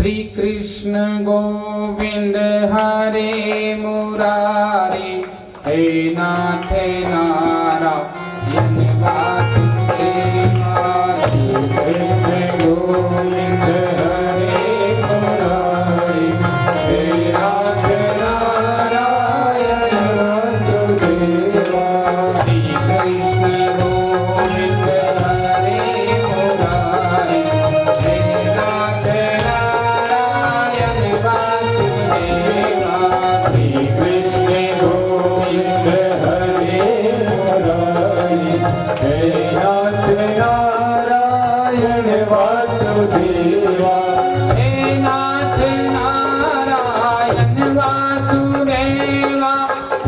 श्री कृष्ण गोविंद हरे मुरारी, हे नाथ नारायण वासुदेवा। श्री कृष्ण गोविंद हरे मुरारी, हे नाथ नारायण वासुदेवा। श्री कृष्ण गोविंद हरे मुरारी, हे नाथ नारायण वासुदेवा। श्री कृष्ण गोविंद हरे मुरारी, हे नाथ नारायण वासुदेवा। हे नाथ नारायण वासुदेवा,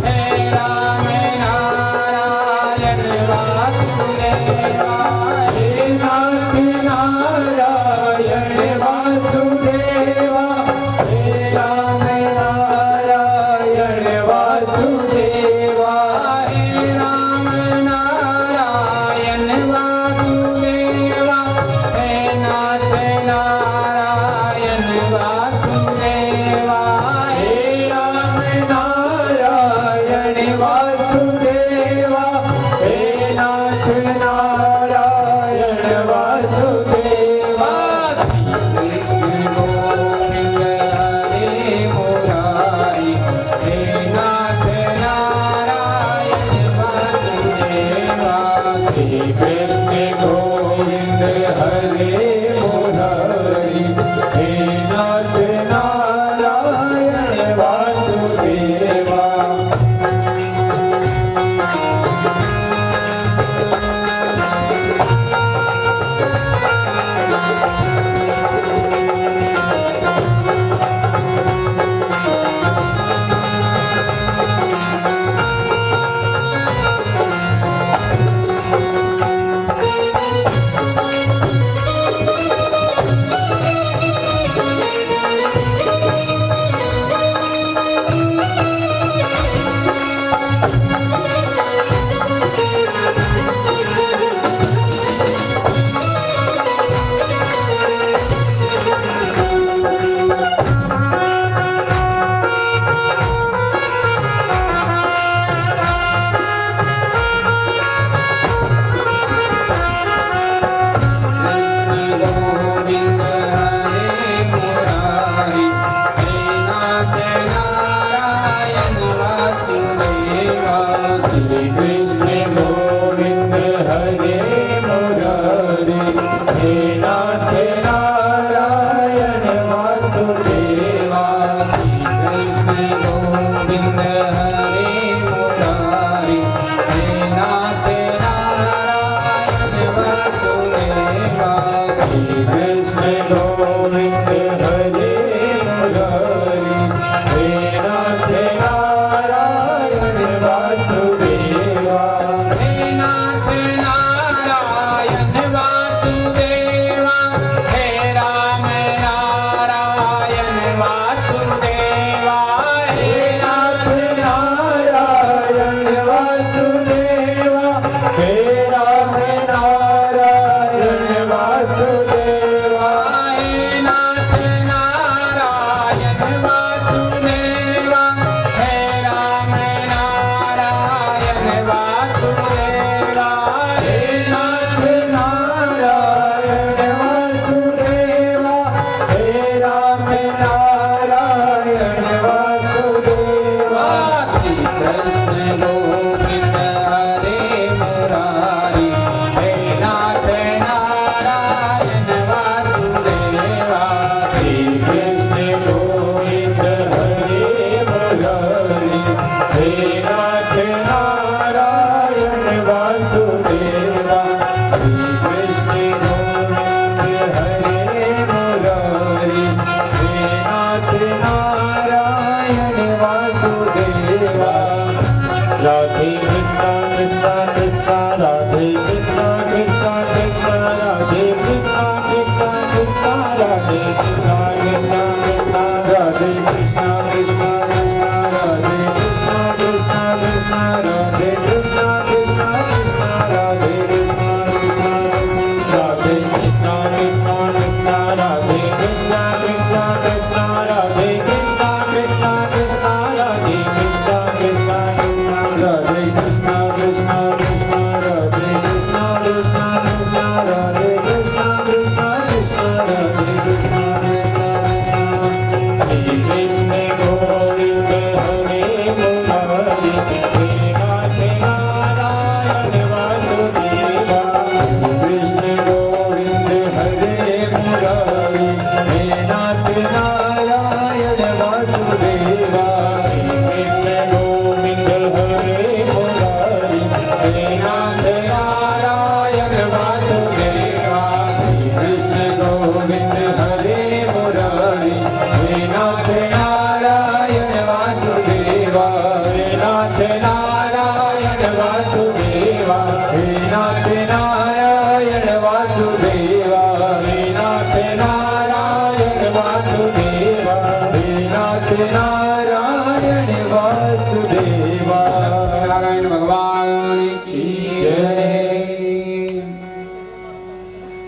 हे राम नारायण वासुदेवा। हे नाथ नारायण वासुदेवा, हे राम नारायण वासुदेवा। हे राम नारायण वासुदेवा, हे नाथ नारायण वासुदेवा। हे राम नारायण वासुदेवा, हे नाथ नारायण वासुदेवा। श्री कृष्ण गोविंद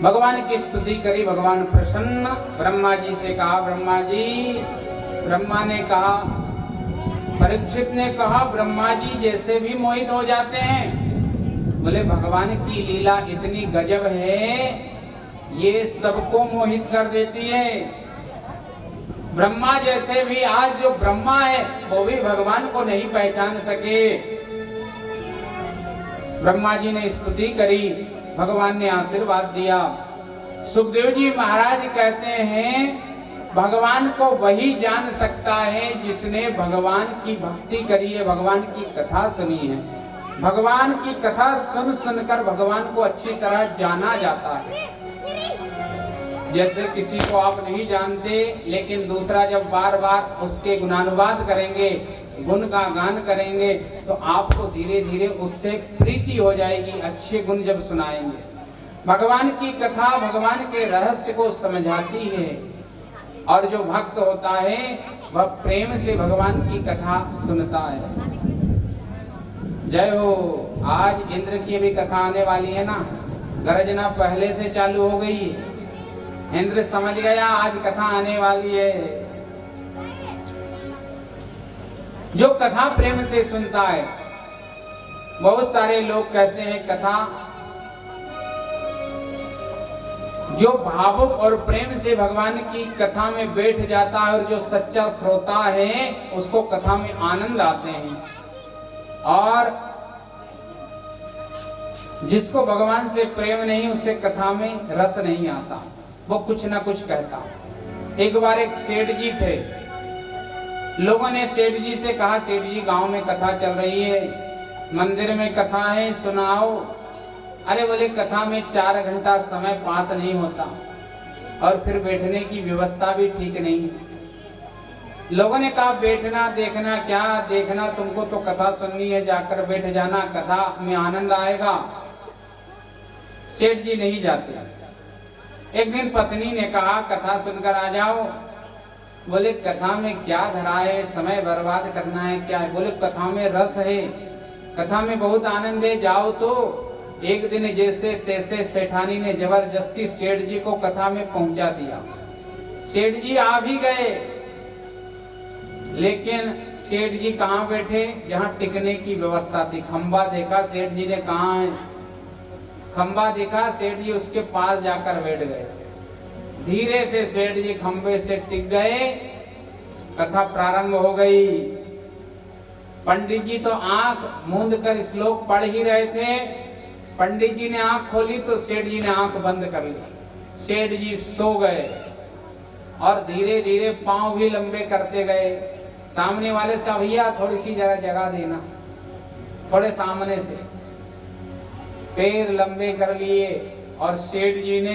भगवान की स्तुति करी, भगवान प्रसन्न। ब्रह्मा जी से कहा, ब्रह्मा जी, ब्रह्मा ने कहा, परीक्षित ने कहा, ब्रह्मा जी जैसे भी मोहित हो जाते हैं। बोले भगवान की लीला इतनी गजब है, ये सबको मोहित कर देती है। ब्रह्मा जैसे भी आज जो ब्रह्मा है वो भी भगवान को नहीं पहचान सके। ब्रह्मा जी ने स्तुति करी, भगवान ने आशीर्वाद दिया। सुखदेव जी महाराज कहते हैं भगवान को वही जान सकता है जिसने भगवान की भक्ति करी है, भगवान की कथा सुनी है। भगवान की कथा सुन सुनकर भगवान को अच्छी तरह जाना जाता है। जैसे किसी को आप नहीं जानते, लेकिन दूसरा जब बार बार उसके गुणानुवाद करेंगे, गुण का गान करेंगे, तो आपको धीरे धीरे उससे प्रीति हो जाएगी। अच्छे गुण जब सुनाएंगे, भगवान की कथा भगवान के रहस्य को समझाती है। और जो भक्त होता है वह प्रेम से भगवान की कथा सुनता है। जय हो। आज इंद्र की भी कथा आने वाली है ना, गर्जना पहले से चालू हो गई। इंद्र समझ गया आज कथा आने वाली है। जो कथा प्रेम से सुनता है, बहुत सारे लोग कहते हैं कथा, जो भावुक और प्रेम से भगवान की कथा में बैठ जाता है और जो सच्चा श्रोता है उसको कथा में आनंद आते हैं। और जिसको भगवान से प्रेम नहीं, उससे कथा में रस नहीं आता, वो कुछ ना कुछ कहता। एक बार एक सेठ जी थे, लोगों ने सेठ जी से कहा, सेठ जी गांव में कथा चल रही है, मंदिर में कथा है, सुनाओ। अरे बोले कथा में 4 घंटा समय पास नहीं होता और फिर बैठने की व्यवस्था भी ठीक नहीं है। लोगों ने कहा बैठना देखना क्या देखना, तुमको तो कथा सुननी है, जाकर बैठ जाना, कथा में आनंद आएगा। सेठ जी नहीं जाते। एक दिन पत्नी ने कहा कथा सुनकर आ जाओ। बोले कथा में क्या धरा है, समय बर्बाद करना है क्या है? बोले कथा में रस है, कथा में बहुत आनंद है, जाओ। तो एक दिन जैसे तैसे सेठानी ने जबरदस्ती सेठ जी को कथा में पहुंचा दिया। सेठ जी आ भी गए, लेकिन सेठ जी कहाँ बैठे? जहां टिकने की व्यवस्था थी। खंबा देखा सेठ जी ने, कहाँ है खंबा देखा, सेठ जी उसके पास जाकर बैठ गए। धीरे से सेठ जी खंबे से टिक गए, कथा प्रारंभ हो गई। पंडित जी तो आंख मूंद कर श्लोक पढ़ ही रहे थे। पंडित जी ने आंख खोली तो सेठ जी ने आंख बंद कर ली। सेठ जी सो गए और धीरे धीरे पांव भी लंबे करते गए। सामने वाले से कहा भैया थोड़ी सी जगह देना, थोड़े सामने से पैर लंबे कर लिए। और सेठ जी ने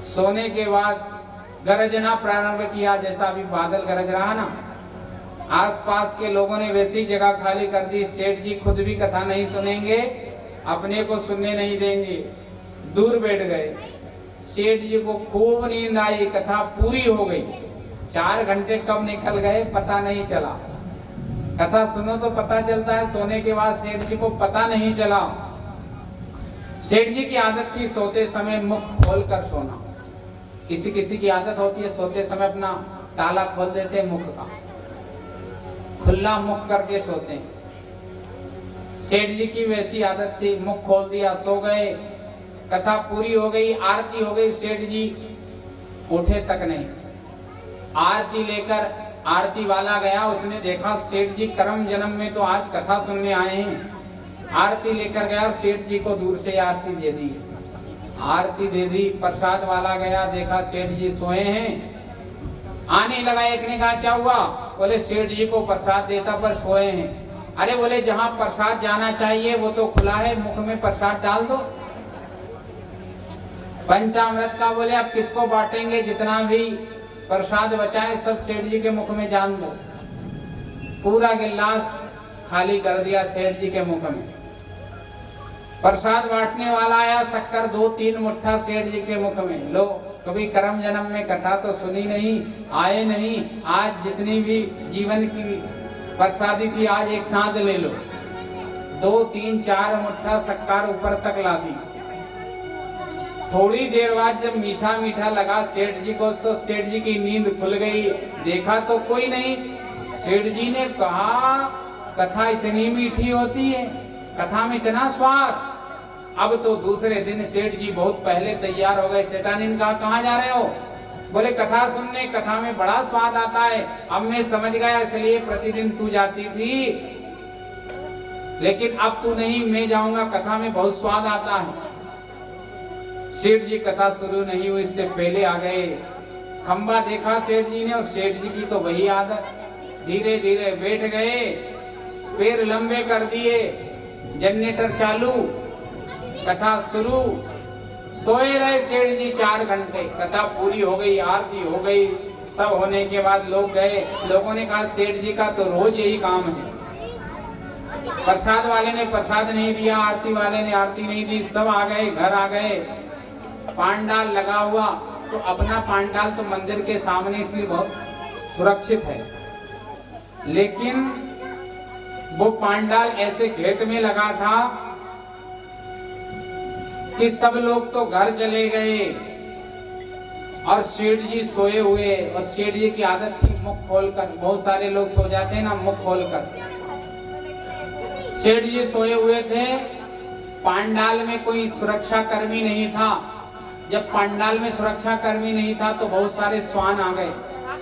सोने के बाद गरजना प्रारंभ किया, जैसा अभी बादल गरज रहा ना, आसपास के लोगों ने वैसी जगह खाली कर दी। सेठ जी खुद भी कथा नहीं सुनेंगे, अपने को सुनने नहीं देंगे, दूर बैठ गए। सेठ जी को खूब नींद आई, कथा पूरी हो गई। 4 घंटे कब निकल गए पता नहीं चला। कथा सुनो तो पता चलता है, सोने के बाद सेठ जी को पता नहीं चला। सेठ जी की आदत थी सोते समय मुख खोलकर सोना। किसी किसी की आदत होती है सोते समय अपना ताला खोल देते हैं मुख का, खुला मुख करके सोते हैं। सेठ जी की वैसी आदत थी, मुख खोल दिया, सो गए, कथा पूरी हो गई, आरती हो गई, सेठ जी उठे तक नहीं। आरती लेकर आरती वाला गया, उसने देखा सेठ जी कर्म जन्म में तो आज कथा सुनने आए हैं। आरती लेकर गया, सेठ जी को दूर से आरती दे दी, आरती दे दी। प्रसाद वाला गया, देखा सेठ जी सोए हैं, आने लगा। एक ने कहा क्या हुआ? बोले सेठ जी को प्रसाद देता पर सोए हैं। अरे बोले जहां प्रसाद जाना चाहिए वो तो खुला है, मुख में प्रसाद डाल दो। पंचामृत का बोले अब किसको बांटेंगे, जितना भी प्रसाद बचा है सब सेठ जी के मुख में जान दो। पूरा गिलास खाली कर दिया सेठ जी के मुख में। प्रसाद बांटने वाला आया, शक्कर 2-3 मुट्ठा सेठ जी के मुख में। लो, कभी कर्म जन्म में कथा तो सुनी नहीं, आए नहीं, आज जितनी भी जीवन की प्रसादी थी आज एक साथ ले लो। 2-3-4 मुट्ठा शक्कर ऊपर तक ला दी। थोड़ी देर बाद जब मीठा मीठा लगा सेठ जी को तो सेठ जी की नींद खुल गई। देखा तो कोई नहीं। सेठ जी ने कहा कथा इतनी मीठी होती है, कथा में इतना स्वाद। अब तो दूसरे दिन सेठ जी बहुत पहले तैयार हो गए। सेठानी ने कहा कहाँ जा रहे हो? बोले कथा सुनने, कथा में बड़ा स्वाद आता है। अब मैं समझ गया, इसलिए प्रतिदिन तू जाती थी, लेकिन अब तू नहीं, मैं जाऊंगा, कथा में बहुत स्वाद आता है। सेठ जी कथा शुरू नहीं हुई इससे पहले आ गए। खंबा देखा सेठ जी ने, और सेठ जी की तो वही आदत, धीरे धीरे बैठ गए, पैर लंबे कर दिए, जनरेटर चालू, कथा शुरू। सोए रहे सेठ जी 4 घंटे। कथा पूरी हो गई, आरती हो गई, सब होने के बाद लोग गए। लोगों ने कहा सेठ जी का तो रोज यही काम है। प्रसाद वाले ने प्रसाद नहीं दिया, आरती वाले ने आरती नहीं दी, सब आ गए, घर आ गए। पांडाल लगा हुआ, तो अपना पांडाल तो मंदिर के सामने इसलिए बहुत सुरक्षित है, लेकिन वो पांडाल ऐसे घेट में लगा था कि सब लोग तो घर चले गए और सेठ जी सोए हुए। और सेठ जी की आदत थी मुख खोलकर, बहुत सारे लोग सो जाते हैं ना मुख खोलकर। सेठ जी सोए हुए थे, पांडाल में कोई सुरक्षा कर्मी नहीं था। जब पांडाल में सुरक्षा कर्मी नहीं था तो बहुत सारे श्वान आ गए।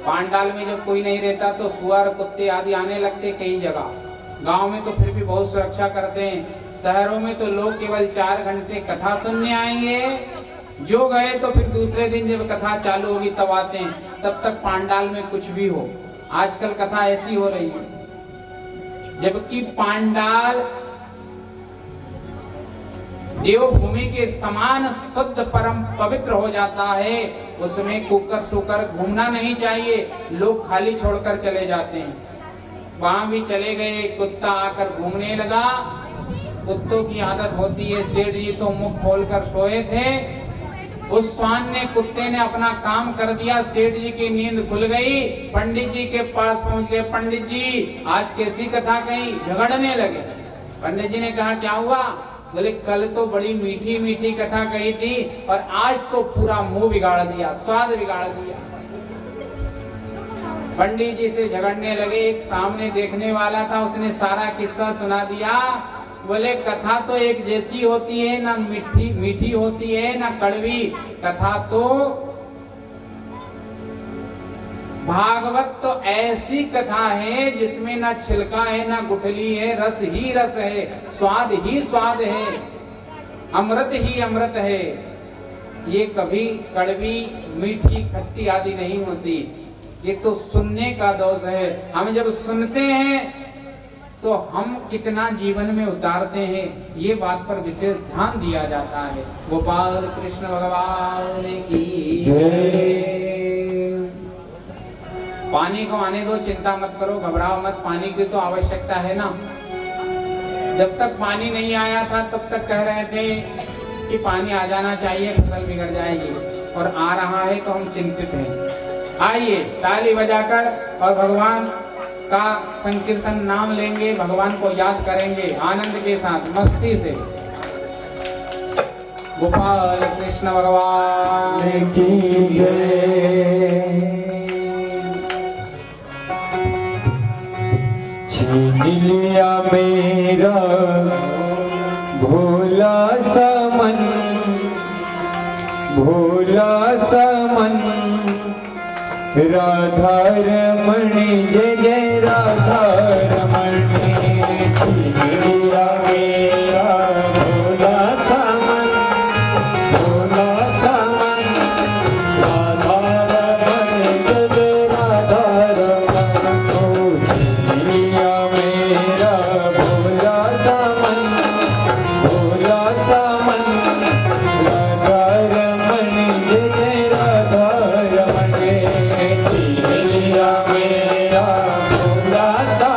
पांडाल में जब कोई नहीं रहता तो सुअर, कुत्ते आदि आने लगते कई जगह। गांव में तो फिर भी बहुत सुरक्षा करते हैं, शहरों में तो लोग केवल 4 घंटे कथा सुनने आएंगे, जो गए तो फिर दूसरे दिन जब कथा चालू होगी तब आते हैं। तब तक पांडाल में कुछ भी हो। आजकल कथा ऐसी हो रही है, जबकि पांडाल देवभूमि के समान शुद्ध परम पवित्र हो जाता है। उसमें कुकर सुकर घूमना नहीं चाहिए, लोग खाली छोड़कर चले जाते हैं। वहां भी चले गए, कुत्ता आकर घूमने लगा। कुत्तों की आदत होती है, सेठ जी तो मुख खोलकर सोए थे, उस श्वान ने, कुत्ते ने अपना काम कर दिया। सेठ जी की नींद खुल गई। पंडित जी के पास पहुंच गए, पंडित जी आज कैसी कथा कही? झगड़ने लगे। पंडित जी ने कहा क्या हुआ? बोले कल तो बड़ी मीठी मीठी कथा कही थी और आज तो पूरा मुंह बिगाड़ दिया, स्वाद बिगाड़ दिया। पंडित जी से झगड़ने लगे। एक सामने देखने वाला था, उसने सारा किस्सा सुना दिया। बोले कथा तो एक जैसी होती है, ना मीठी मीठी होती है ना कड़वी। कथा तो भागवत तो ऐसी कथा है जिसमें ना छिलका है ना गुठली है, रस ही रस है, स्वाद ही स्वाद है, अमृत ही अमृत है। ये कभी कड़वी मीठी खट्टी आदि नहीं होती। ये तो सुनने का दोष है। हम जब सुनते हैं तो हम कितना जीवन में उतारते हैं, ये बात पर विशेष ध्यान दिया जाता है। गोपाल कृष्ण भगवान की जय। पानी को आने दो, चिंता मत करो, घबराओ मत। पानी की तो आवश्यकता है ना। जब तक पानी नहीं आया था तब तक कह रहे थे कि पानी आ जाना चाहिए, फसल बिगड़ जाएगी, और आ रहा है तो हम चिंतित हैं। आइए ताली बजाकर और भगवान का संकीर्तन नाम लेंगे, भगवान को याद करेंगे आनंद के साथ, मस्ती से। गोपाल कृष्ण भगवान की जय। छीन लिया मेरा भोला सा मन, भोला सा मन, राधा रमणी जय जय राधा रमणी। छीन लिया मेरा भोला सा मन, भोला सा मन, राधा रमणी जय जय राधा रमणी। छीन लिया मेरा भोला सा मन, भोला सा मन, राधा रमणी जय जय राधा रमणी। छीन लिया मेरा भोला सा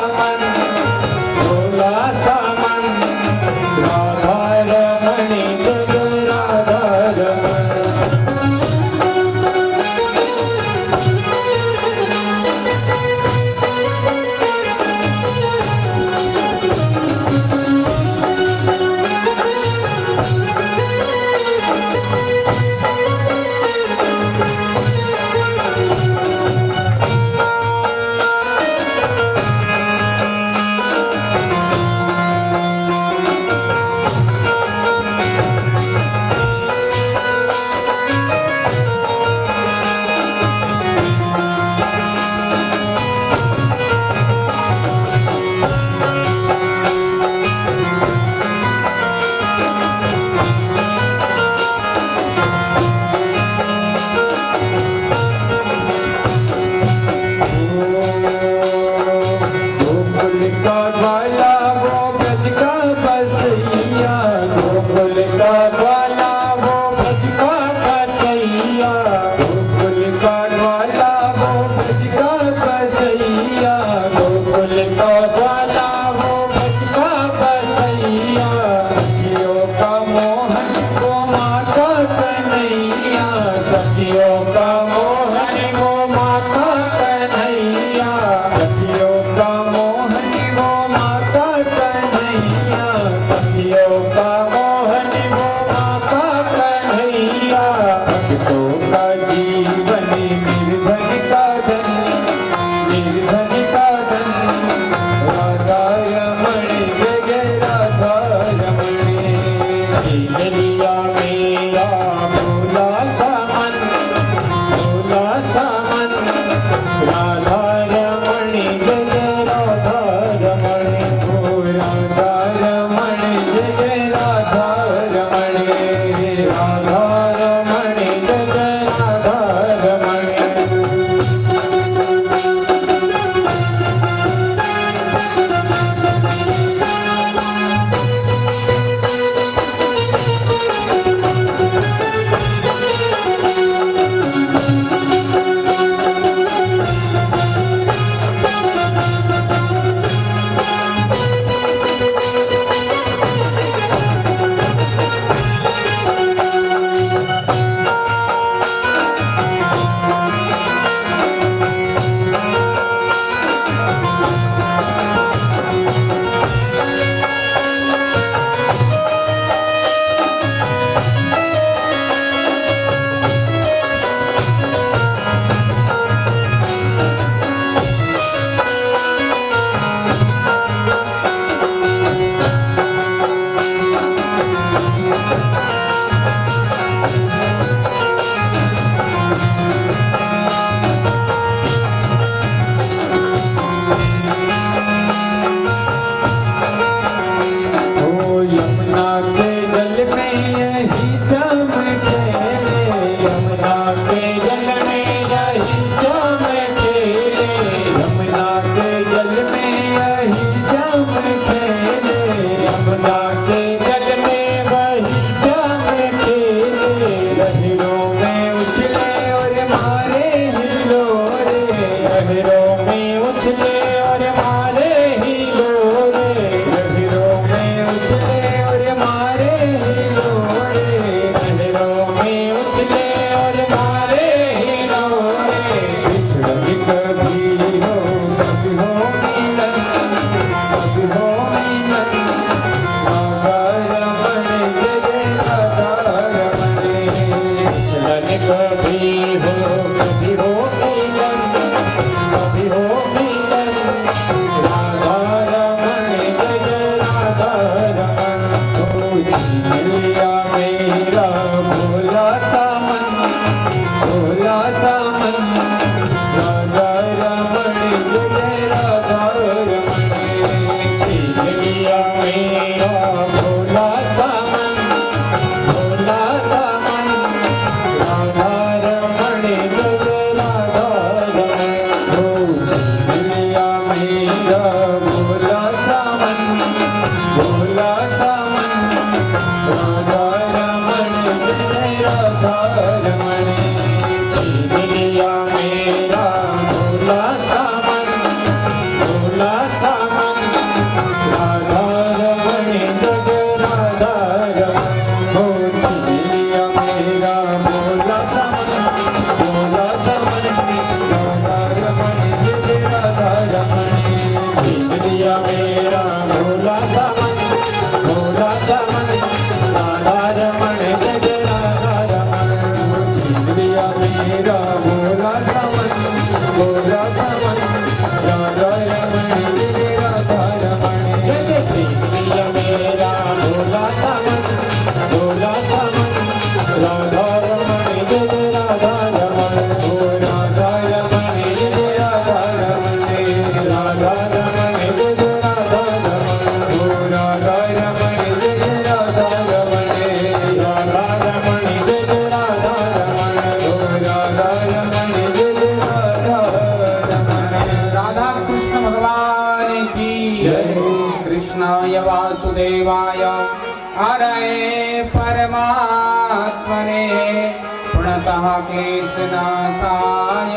केशनाथाय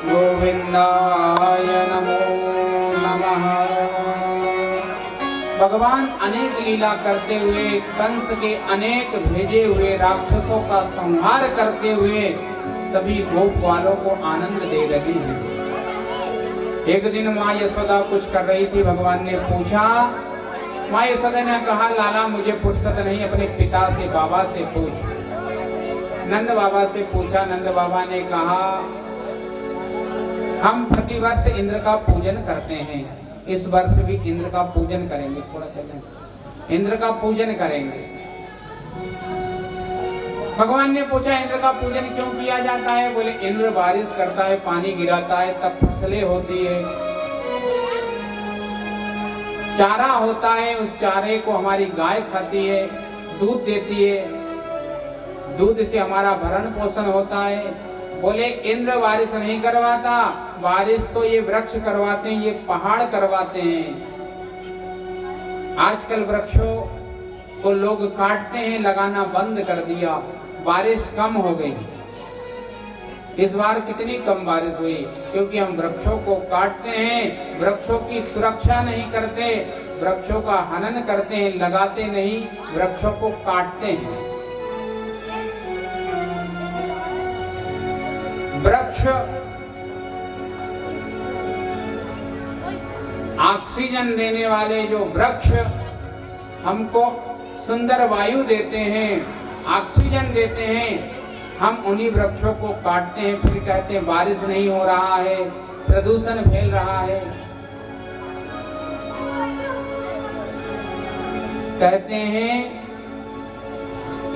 गोविंदाय नमो नमः। भगवान अनेक लीला करते हुए, कंस के अनेक भेजे हुए राक्षसों का संहार करते हुए सभी गोप वालों को आनंद दे रही है। एक दिन माँ यशोदा कुछ कर रही थी, भगवान ने पूछा, माँ यशोदा ने कहा, लाला मुझे फुर्सत नहीं, अपने पिता से बाबा से पूछ। नंद बाबा से पूछा। नंद बाबा ने कहा, हम प्रतिवर्ष इंद्र का पूजन करते हैं, इस वर्ष भी इंद्र का पूजन करेंगे। थोड़ा चलें, इंद्र का पूजन करेंगे। भगवान ने पूछा, इंद्र का पूजन क्यों किया जाता है? बोले, इंद्र बारिश करता है, पानी गिराता है, तब फसलें होती है, चारा होता है, उस चारे को हमारी गाय खाती है, दूध देती है, दूध से हमारा भरण पोषण होता है। बोले, इंद्र बारिश नहीं करवाता, बारिश तो ये वृक्ष करवाते हैं, ये पहाड़ करवाते हैं। आजकल वृक्षों को लोग काटते हैं, लगाना बंद कर दिया, बारिश कम हो गई। इस बार कितनी कम बारिश हुई? क्योंकि हम वृक्षों को काटते हैं, वृक्षों की सुरक्षा नहीं करते, वृक्षों का हनन करते हैं, लगाते नहीं, वृक्षों को काटते हैं। वृक्ष ऑक्सीजन देने वाले जो वृक्ष हमको सुंदर वायु देते हैं, ऑक्सीजन देते हैं, हम उन्हीं वृक्षों को काटते हैं, फिर कहते हैं बारिश नहीं हो रहा है, प्रदूषण फैल रहा है। कहते हैं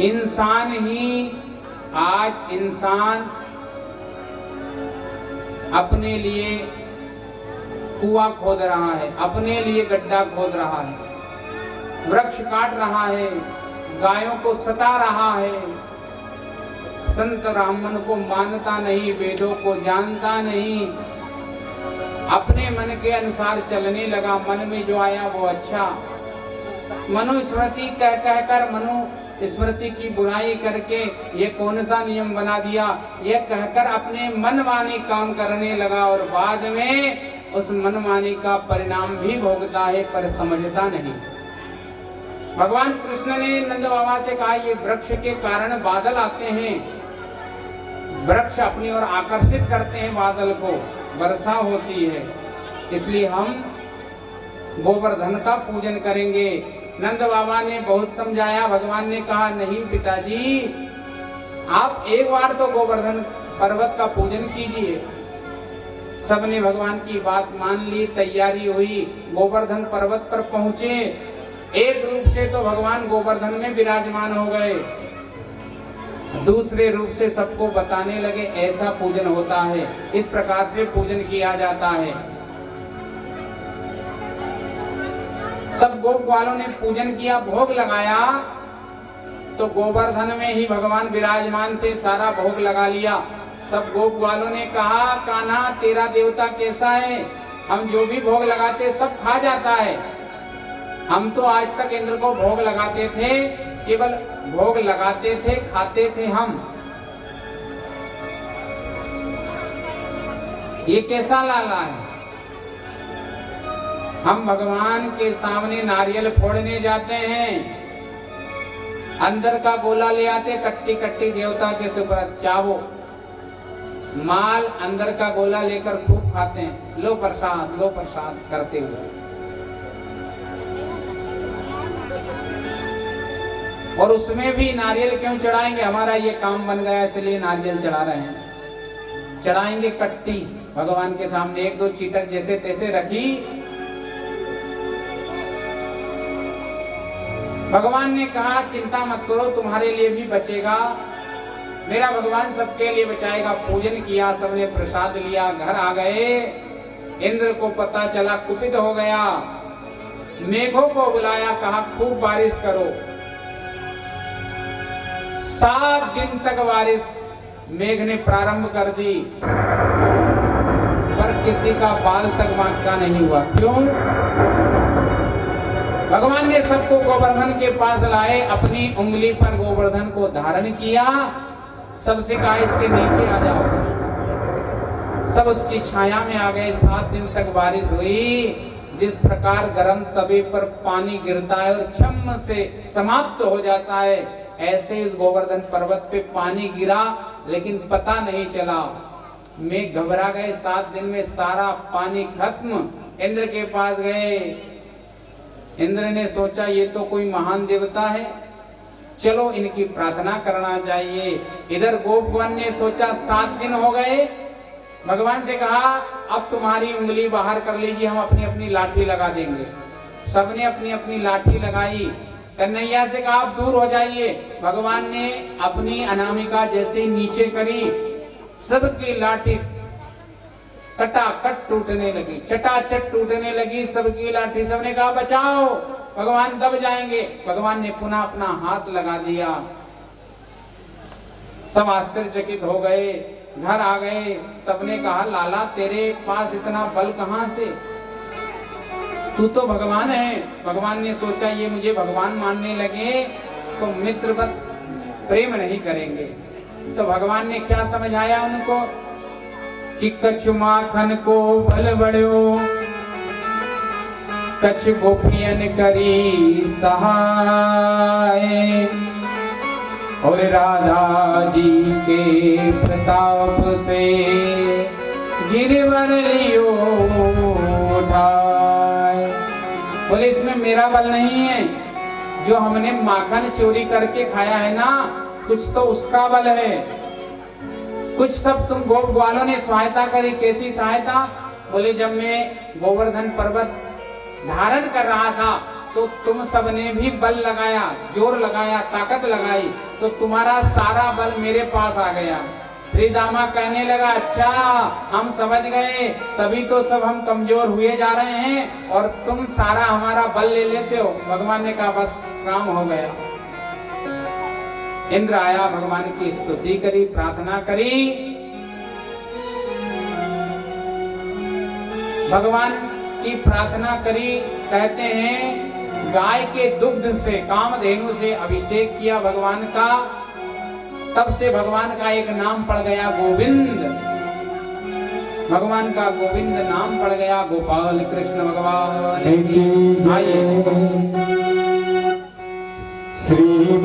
इंसान ही, आज इंसान अपने लिए कुआं खोद रहा है, अपने लिए गड्ढा खोद रहा है, वृक्ष काट रहा है, गायों को सता रहा है, संत ब्राह्मण को मानता नहीं, वेदों को जानता नहीं, अपने मन के अनुसार चलने लगा, मन में जो आया वो अच्छा। मनुस्मृति कह कहकर, मनुस्मृति की बुराई करके ये कौन सा नियम बना दिया, ये कहकर अपने मनमानी काम करने लगा और बाद में उस मनमानी का परिणाम भी भोगता है, पर समझता नहीं। भगवान कृष्ण ने नंद बाबा से कहा, ये वृक्ष के कारण बादल आते हैं, वृक्ष अपनी ओर आकर्षित करते हैं बादल को, वर्षा होती है, इसलिए हम गोवर्धन का पूजन करेंगे। नंद बाबा ने बहुत समझाया, भगवान ने कहा, नहीं पिताजी, आप एक बार तो गोवर्धन पर्वत का पूजन कीजिए। सबने भगवान की बात मान ली, तैयारी हुई, गोवर्धन पर्वत पर पहुंचे। एक रूप से तो भगवान गोवर्धन में विराजमान हो गए, दूसरे रूप से सबको बताने लगे ऐसा पूजन होता है, इस प्रकार से पूजन किया जाता है। सब गोप वालों ने पूजन किया, भोग लगाया, तो गोवर्धन में ही भगवान विराजमान थे, सारा भोग लगा लिया। सब गोप वालों ने कहा, कान्हा तेरा देवता कैसा है? हम जो भी भोग लगाते सब खा जाता है। हम तो आज तक इंद्र को भोग लगाते थे, केवल भोग लगाते थे, खाते थे हम। ये कैसा लाला है? हम भगवान के सामने नारियल फोड़ने जाते हैं, अंदर का गोला ले आते, कट्टी कट्टी देवता के ऊपर चावो माल, अंदर का गोला लेकर खूब खाते हैं, लो प्रसाद करते हुए। और उसमें भी नारियल क्यों चढ़ाएंगे? हमारा ये काम बन गया इसलिए नारियल चढ़ा रहे हैं। चढ़ाएंगे कट्टी भगवान के सामने, एक दो चीटक जैसे तैसे रखी। भगवान ने कहा, चिंता मत करो, तुम्हारे लिए भी बचेगा, मेरा भगवान सबके लिए बचाएगा। पूजन किया, सबने प्रसाद लिया, घर आ गए। इंद्र को पता चला, कुपित हो गया, मेघों को बुलाया, कहा खूब बारिश करो। 7 दिन तक बारिश मेघ ने प्रारंभ कर दी, पर किसी का बाल तक बांका नहीं हुआ। क्यों? भगवान ने सबको गोवर्धन के पास लाए, अपनी उंगली पर गोवर्धन को धारण किया सबसे कहा इसके नीचे आ जाओ। सब उसकी छाया में आ गए। 7 दिन तक बारिश हुई। जिस प्रकार गर्म तवे पर पानी गिरता है और छम से समाप्त हो जाता है, ऐसे इस गोवर्धन पर्वत पे पानी गिरा, लेकिन पता नहीं चला। मैं घबरा गए। 7 दिन में सारा पानी खत्म। इंद्र के पास गए। इंद्र ने सोचा ये तो कोई महान देवता है, चलो इनकी प्रार्थना करना चाहिए। इधर गोपवन ने सोचा 7 दिन हो गए, भगवान से कहा अब तुम्हारी उंगली बाहर कर लीजिए, हम अपनी अपनी लाठी लगा देंगे। सबने अपनी अपनी लाठी लगाई। कन्हैया से कहा आप दूर हो जाइए। भगवान ने अपनी अनामिका जैसे ही नीचे करी, सबकी लाठी कटाकट टूटने लगी, चटाचट टूटने लगी सबकी लाठी। सबने कहा बचाओ, भगवान दब जाएंगे। भगवान ने पुनः अपना हाथ लगा दिया। सब आश्चर्यचकित हो गए, घर आ गए। सबने कहा लाला तेरे पास इतना बल कहां से, तू तो भगवान है। भगवान ने सोचा ये मुझे भगवान मानने लगे तो मित्रवत प्रेम नहीं करेंगे। तो भगवान ने क्या समझाया उनको कि कछु माखन को बल बढ़ो, कछु गोपियन करी सहाय, और राधा जी के प्रताप से गिरवर लियो उठाए। बोले इसमें मेरा बल नहीं है, जो हमने माखन चोरी करके खाया है ना, कुछ तो उसका बल है। कुछ सब तुम गोप ग्वालों ने सहायता करी। कैसी सहायता? बोले जब मैं गोवर्धन पर्वत धारण कर रहा था तो तुम सबने भी बल लगाया, जोर लगाया, ताकत लगाई, तो तुम्हारा सारा बल मेरे पास आ गया। श्री दामा कहने लगा अच्छा हम समझ गए, तभी तो सब हम कमजोर हुए जा रहे हैं और तुम सारा हमारा बल ले लेते हो। भगवान ने कहा बस काम हो गया। इंद्र आया, भगवान की स्तुति करी, प्रार्थना करी। भगवान की प्रार्थना करी। कहते हैं गाय के दुग्ध से, कामधेनु से अभिषेक किया भगवान का। तब से भगवान का एक नाम पड़ गया गोविंद। भगवान का गोविंद नाम पड़ गया। गोपाल कृष्ण भगवान की आइए। श्री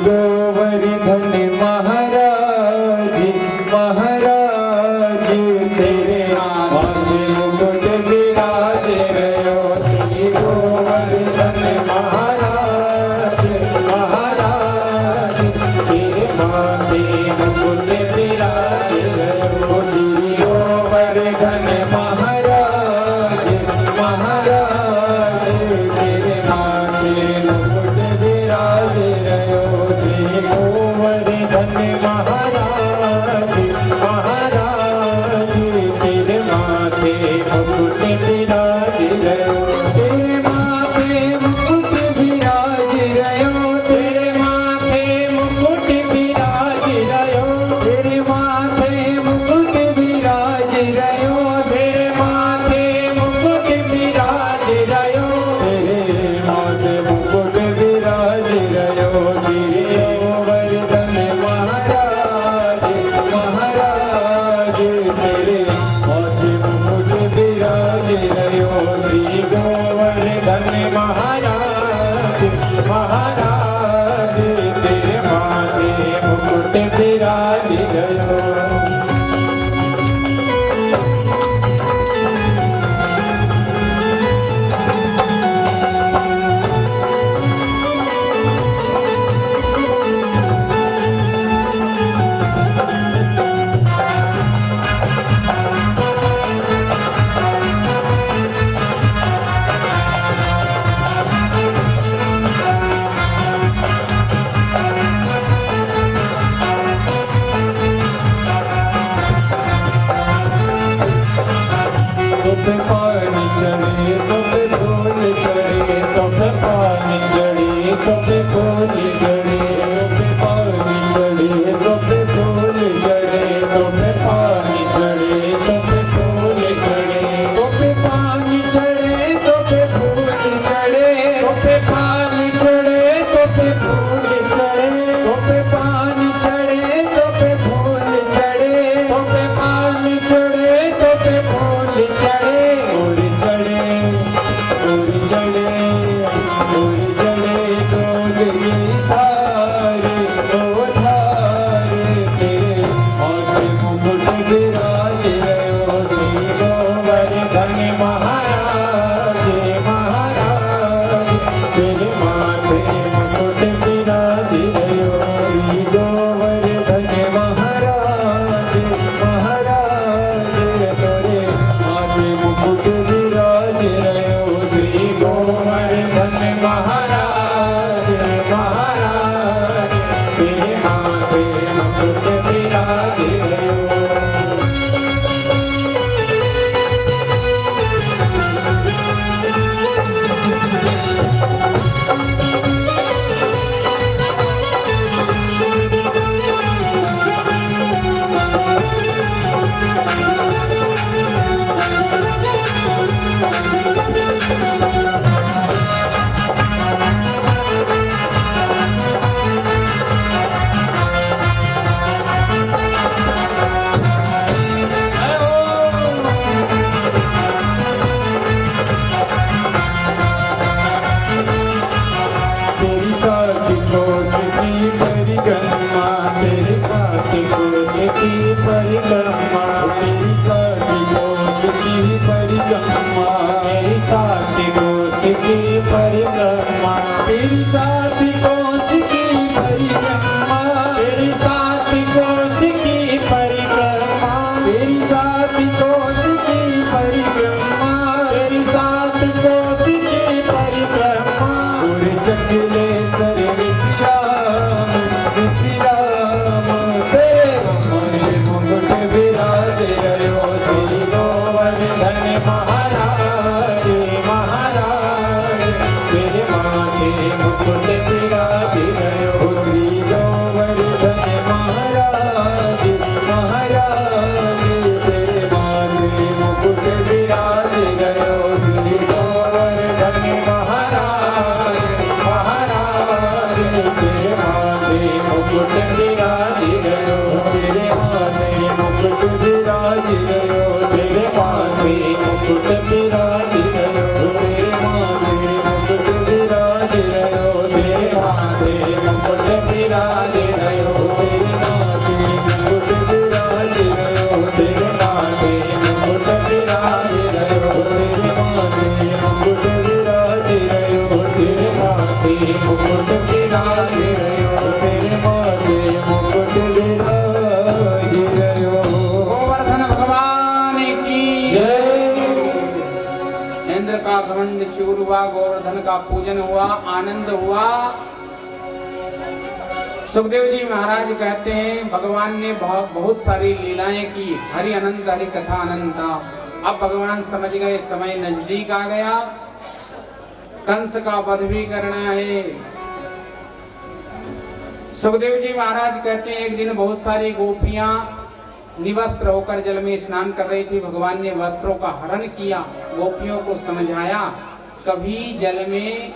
गोवर्धन महाराज महाराज तेरे माथे मुकुट विराज रहो। श्री गोवर्धन महाराज महाराज तेरे माथे मुकुट विराज रहो। श्री गोवर्धन महाराज महाराज तेरे माथे मुकुट विराज रहो। श्री गोवर्धन महाराज महाराज तेरे माथे मुकुट विराज रहो। तेरे माथे मुकुट विराज रहो। तेरे माथे मुकुट विराज रहो। तेरे माथे मुकुट विराज रहो। तेरे माथे मुकुट विराज रहो। तेरे माथे मुकुट विराज रहो। श्री गोवर्धन महाराज महाराज तेरे माथे मुकुट विराज रहो। श्री गोवर्धन महाराज महाराज तेरे माथे मुकुट विराज रहो। तो पानी चढ़े तो फूल चढ़े, तो पानी चढ़े तो फूल चढ़े। तो पानी चढ़े तो फूल चढ़े, तो पानी चढ़े तो फूल चढ़े। तो पानी चढ़े तो फूल चढ़े। तो पानी चढ़े तो फूल चढ़े। तो पानी चढ़े तेरे माथे मुकुट विराज गयो श्री गोवर्धन महाराज महाराज तेरे माथे मुकुट विराज गयो तेरे माथे मुकुट विराज गयो तेरे माथे मुकुट विराज गयो तेरे माथे मुकुट विराज गयो तेरे माथे मुकुट विराज गयो तेरे माथे मुकुट विराज गयो तेरे माथे मुकुट विराज गयो तेरे माथे मुकुट विराज गयो तेरे माथे मुकुट विराज गयो तेरे माथे मुकुट विराज गयो। गोवर्धन भगवान की जय। इंद्र का घमंड चूर हुआ, गोवर्धन का पूजन हुआ, आनंद हुआ। सुखदेव जी महाराज कहते हैं भगवान ने बहुत सारी लीलाएं की, हरि अनंत हरि कथा अनंता। अब भगवान समझ गए समय नजदीक आ गया, कंस का वध भी करना है। सुखदेव जी महाराज कहते हैं एक दिन बहुत सारी गोपियां निवस्त्र होकर जल में स्नान कर रही थी। भगवान ने वस्त्रों का हरण किया, गोपियों को समझाया कभी जल में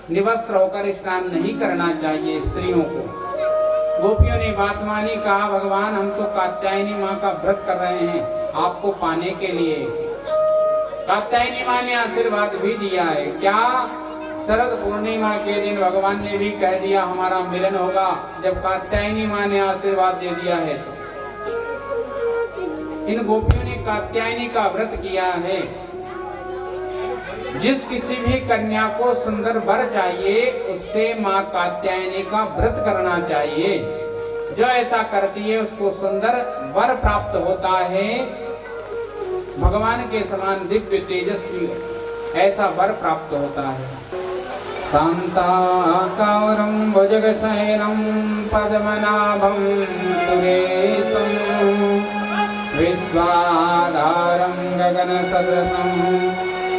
निवस्त्र होकर स्नान नहीं करना चाहिए स्त्रियों को। गोपियों ने बात मानी, कहा भगवान हम तो कात्यायनी माँ का व्रत कर रहे हैं आपको पाने के लिए। कात्यायनी माँ ने आशीर्वाद भी दिया है। क्या? शरद पूर्णिमा के दिन भगवान ने भी कह दिया हमारा मिलन होगा। जब कात्यायनी माँ ने आशीर्वाद दे दिया है तो इन गोपियों ने कात्यायनी का व्रत किया है। जिस किसी भी कन्या को सुंदर वर चाहिए उससे माँ कात्यायनी का व्रत करना चाहिए। जो ऐसा करती है उसको सुंदर वर प्राप्त होता है, भगवान के समान दिव्य तेजस्वी ऐसा वर प्राप्त होता है। शान्ताकारं भुजगशयनं पद्मनाभं सुरेशं विश्वाधारं गगनसदृशं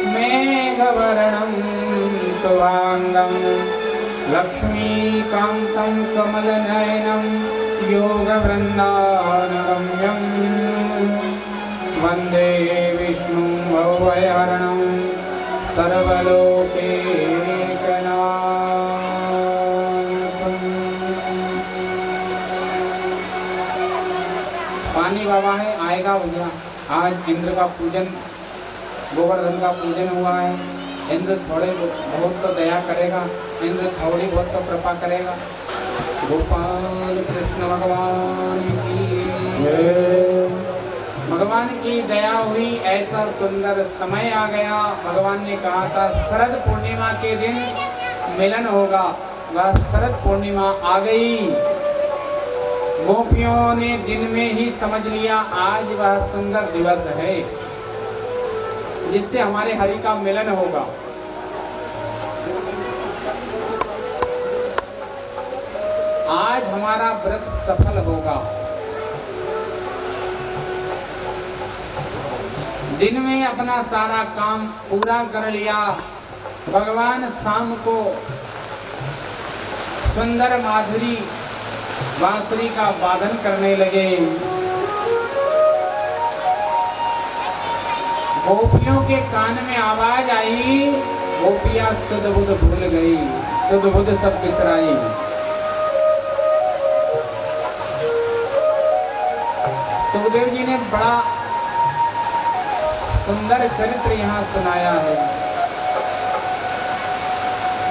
मेघवर्णं शुभांगं लक्ष्मीकान्तं कमलनयनं योगवृन्दावनगम्यं वन्दे विष्णुं भवभयहरणं सर्वलोकैकनाथम्। पानी बाबा है, आएगा भैया। आज इंद्र का पूजन, गोवर्धन का पूजन हुआ है। इंद्र थोड़े बहुत तो दया करेगा, इंद्र थोड़ी बहुत तो कृपा करेगा। गोपाल कृष्ण भगवान की जय। भगवान की दया हुई, ऐसा सुंदर समय आ गया। भगवान ने कहा था शरद पूर्णिमा के दिन मिलन होगा, वह शरद पूर्णिमा आ गई। गोपियों ने दिन में ही समझ लिया आज वह सुंदर दिवस है जिससे हमारे हरि का मिलन होगा। आज हमारा व्रत सफल होगा। दिन में अपना सारा काम पूरा कर लिया। भगवान शाम को सुंदर माधुरी बांसुरी का वादन करने लगे। गोपियों के कान में आवाज आई, गोपियां सुध बुध भूल गई, सुध बुध सब बिसराई। सुखदेव जी ने बड़ा सुंदर चरित्र यहाँ सुनाया है।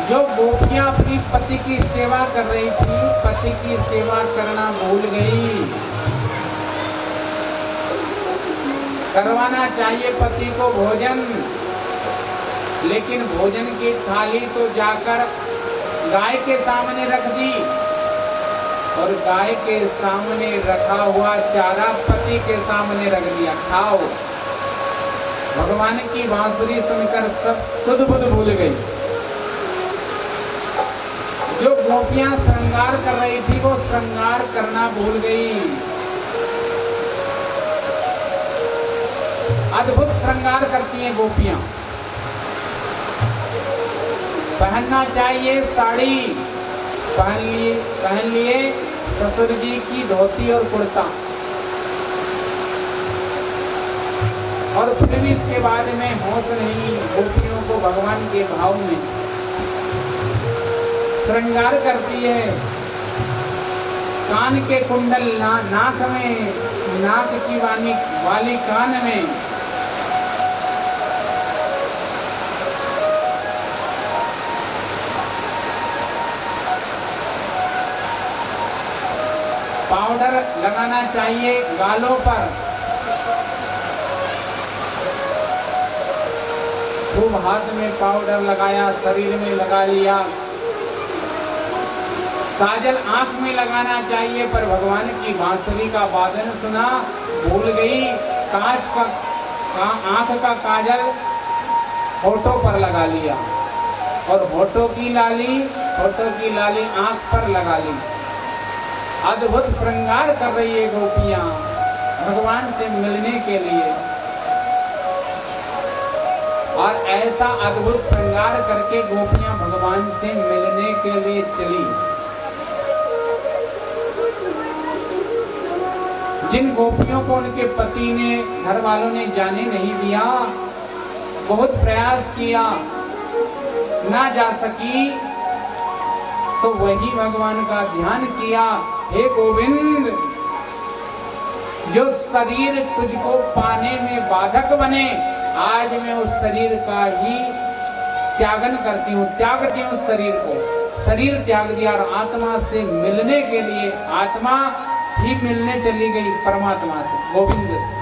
जो गोपियां अपनी पति की सेवा कर रही थी, पति की सेवा करना भूल गई। करवाना चाहिए पति को भोजन, लेकिन भोजन की थाली तो जाकर गाय के सामने रख दी और गाय के सामने रखा हुआ चारा पति के सामने रख दिया, खाओ। भगवान की बांसुरी सुनकर सब सुध बुध भूल गई। जो गोपियां श्रृंगार कर रही थी वो श्रृंगार करना भूल गई। अद्भुत श्रृंगार करती हैं गोपियां। पहनना चाहिए साड़ी, पहन लिए ससुर जी की धोती और कुर्ता। और फिर भी इसके बाद में होश नहीं, गोपियों को भगवान के भाव में श्रृंगार करती है। कान के कुंडल नाक में, नाक की वाली कान में, पाउडर लगाना चाहिए गालों पर, खूब हाथ में पाउडर लगाया, शरीर में लगा लिया। काजल आंख में लगाना चाहिए, पर भगवान की बांसुरी का वादन सुना, भूल गई। कांच का आंख का काजल होठों पर लगा लिया और होठों की लाली आंख पर लगा ली। अद्भुत श्रृंगार कर रही है गोपियां भगवान से मिलने के लिए, और ऐसा अद्भुत श्रृंगार करके गोपियां भगवान से मिलने के लिए चली। जिन गोपियों को उनके पति ने, घर वालों ने जाने नहीं दिया, बहुत प्रयास किया, ना जा सकी, तो वही भगवान का ध्यान किया। हे गोविंद, जो शरीर तुझको पाने में बाधक बने, आज मैं उस शरीर का ही त्यागन करती हूँ, त्यागती हूँ शरीर को। शरीर त्याग दिया और आत्मा से मिलने के लिए आत्मा ही मिलने चली गई परमात्मा से, गोविंद से।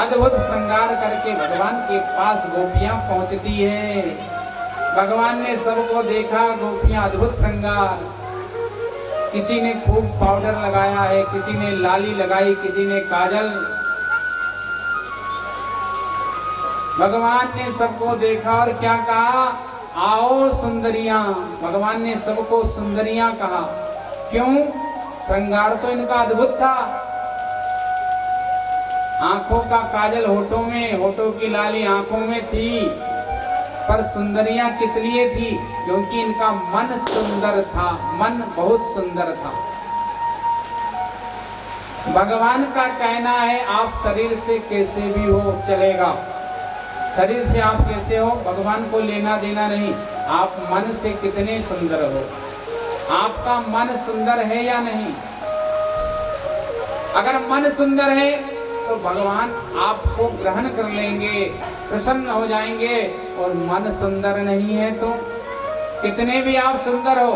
अद्भुत श्रृंगार करके भगवान के पास गोपियां पहुंचती है। भगवान ने सबको देखा, गोपियां अद्भुत श्रृंगार, किसी ने खूब पाउडर लगाया है, किसी ने लाली लगाई, किसी ने काजल। भगवान ने सबको देखा और क्या कहा, आओ सुंदरियां। भगवान ने सबको सुंदरियां कहा। क्यों? श्रृंगार तो इनका अद्भुत था। आंखों का काजल होठों में, होठों की लाली आंखों में थी, पर सुंदरियां किस लिए थी? क्योंकि इनका मन सुंदर था, मन बहुत सुंदर था। भगवान का कहना है, आप शरीर से कैसे भी हो चलेगा, शरीर से आप कैसे हो भगवान को लेना देना नहीं, आप मन से कितने सुंदर हो। आपका मन सुंदर है या नहीं? अगर मन सुंदर है तो भगवान आपको ग्रहण कर लेंगे, प्रसन्न हो जाएंगे। और मन सुंदर नहीं है तो कितने भी आप सुंदर हो,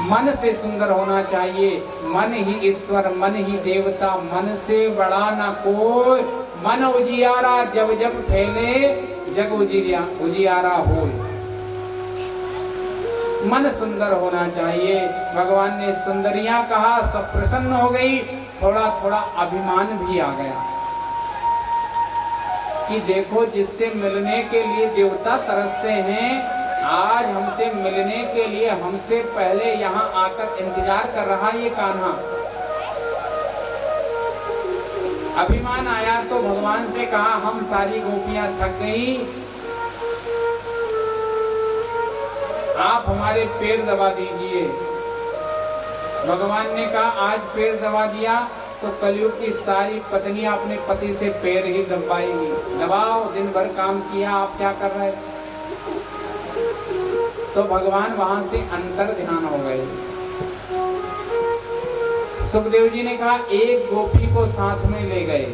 मन से सुंदर होना चाहिए। मन ही ईश्वर, मन ही देवता, मन से बड़ा ना कोई। मन उजियारा जब जब फैले, जग उजियारा हो। मन सुंदर होना चाहिए। भगवान ने सुंदरियां कहा, सब प्रसन्न हो गई। थोड़ा थोड़ा अभिमान भी आ गया कि देखो, जिससे मिलने के लिए देवता तरसते हैं, आज हमसे मिलने के लिए हमसे पहले यहाँ आकर इंतजार कर रहा ये कान्हा। अभिमान आया तो भगवान से कहा, हम सारी गोपियां थक गई, आप हमारे पैर दबा दीजिए। भगवान ने कहा, आज पैर दबा दिया तो कलयुग की सारी पत्नियां अपने पति से पैर ही दबाएंगी। दबाओ, दिन भर काम किया, आप क्या कर रहे? तो भगवान वहां से अंतर ध्यान हो गए। सुखदेव जी ने कहा, एक गोपी को साथ में ले गए।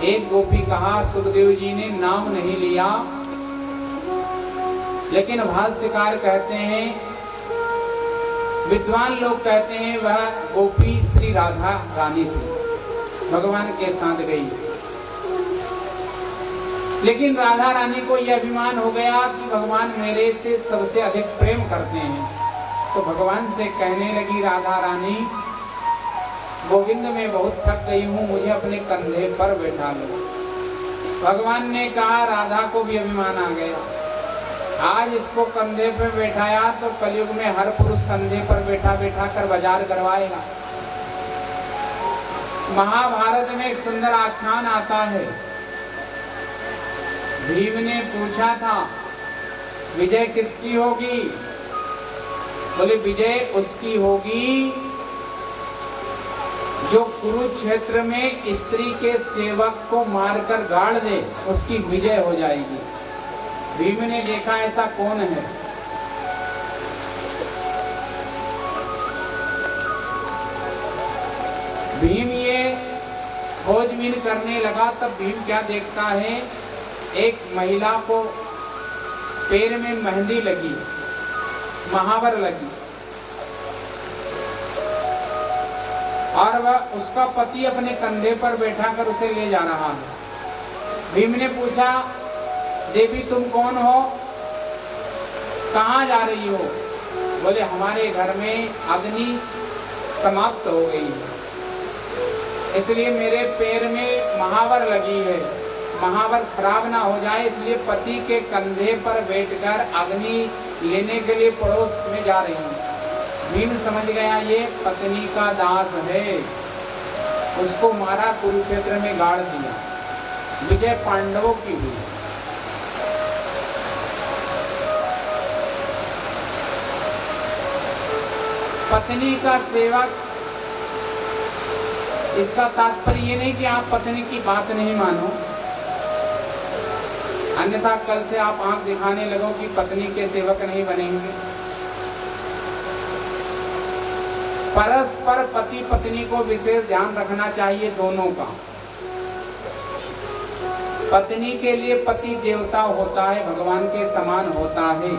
एक गोपी कहा, सुखदेव जी ने नाम नहीं लिया, लेकिन भाष्यकार कहते हैं, विद्वान लोग कहते हैं, वह गोपी श्री राधा रानी थी, भगवान के साथ गई। लेकिन राधा रानी को यह अभिमान हो गया कि भगवान मेरे से सबसे अधिक प्रेम करते हैं। तो भगवान से कहने लगी राधा रानी, गोविंद मैं बहुत थक गई हूँ, मुझे अपने कंधे पर बैठा लो। भगवान ने कहा, राधा को भी अभिमान आ गया, आज इसको कंधे पर बैठाया तो कलयुग में हर पुरुष कंधे पर बैठा बैठा कर बाजार करवाएगा। महाभारत में एक सुंदर आख्यान आता है। भीम ने पूछा था, विजय किसकी होगी? बोले विजय उसकी होगी जो कुरुक्षेत्र में स्त्री के सेवक को मारकर गाड़ दे, उसकी विजय हो जाएगी। भीम ने देखा ऐसा कौन है। भीम ये खोजबीन करने लगा, तब भीम क्या देखता है, एक महिला को पैर में मेहंदी लगी, महावर लगी, और वह उसका पति अपने कंधे पर बैठा कर उसे ले जा रहा है। भीम ने पूछा, देवी तुम कौन हो, कहाँ जा रही हो? बोले हमारे घर में अग्नि समाप्त हो गई है, इसलिए मेरे पैर में महावर लगी है, महावर खराब ना हो जाए, इसलिए पति के कंधे पर बैठकर अग्नि लेने के लिए पड़ोस में जा रही हूँ। भीम समझ गया ये पत्नी का दास है, उसको मारा, कुरुक्षेत्र में गाड़ दिया। विजय पांडवों की हुई। पत्नी का सेवक, इसका तात्पर्य ये नहीं कि आप पत्नी की बात नहीं मानो, अन्यथा कल से आप आंख दिखाने लगो कि पत्नी के सेवक नहीं बनेंगे। परस्पर पति पत्नी को विशेष ध्यान रखना चाहिए दोनों का। पत्नी के लिए पति देवता होता है, भगवान के समान होता है।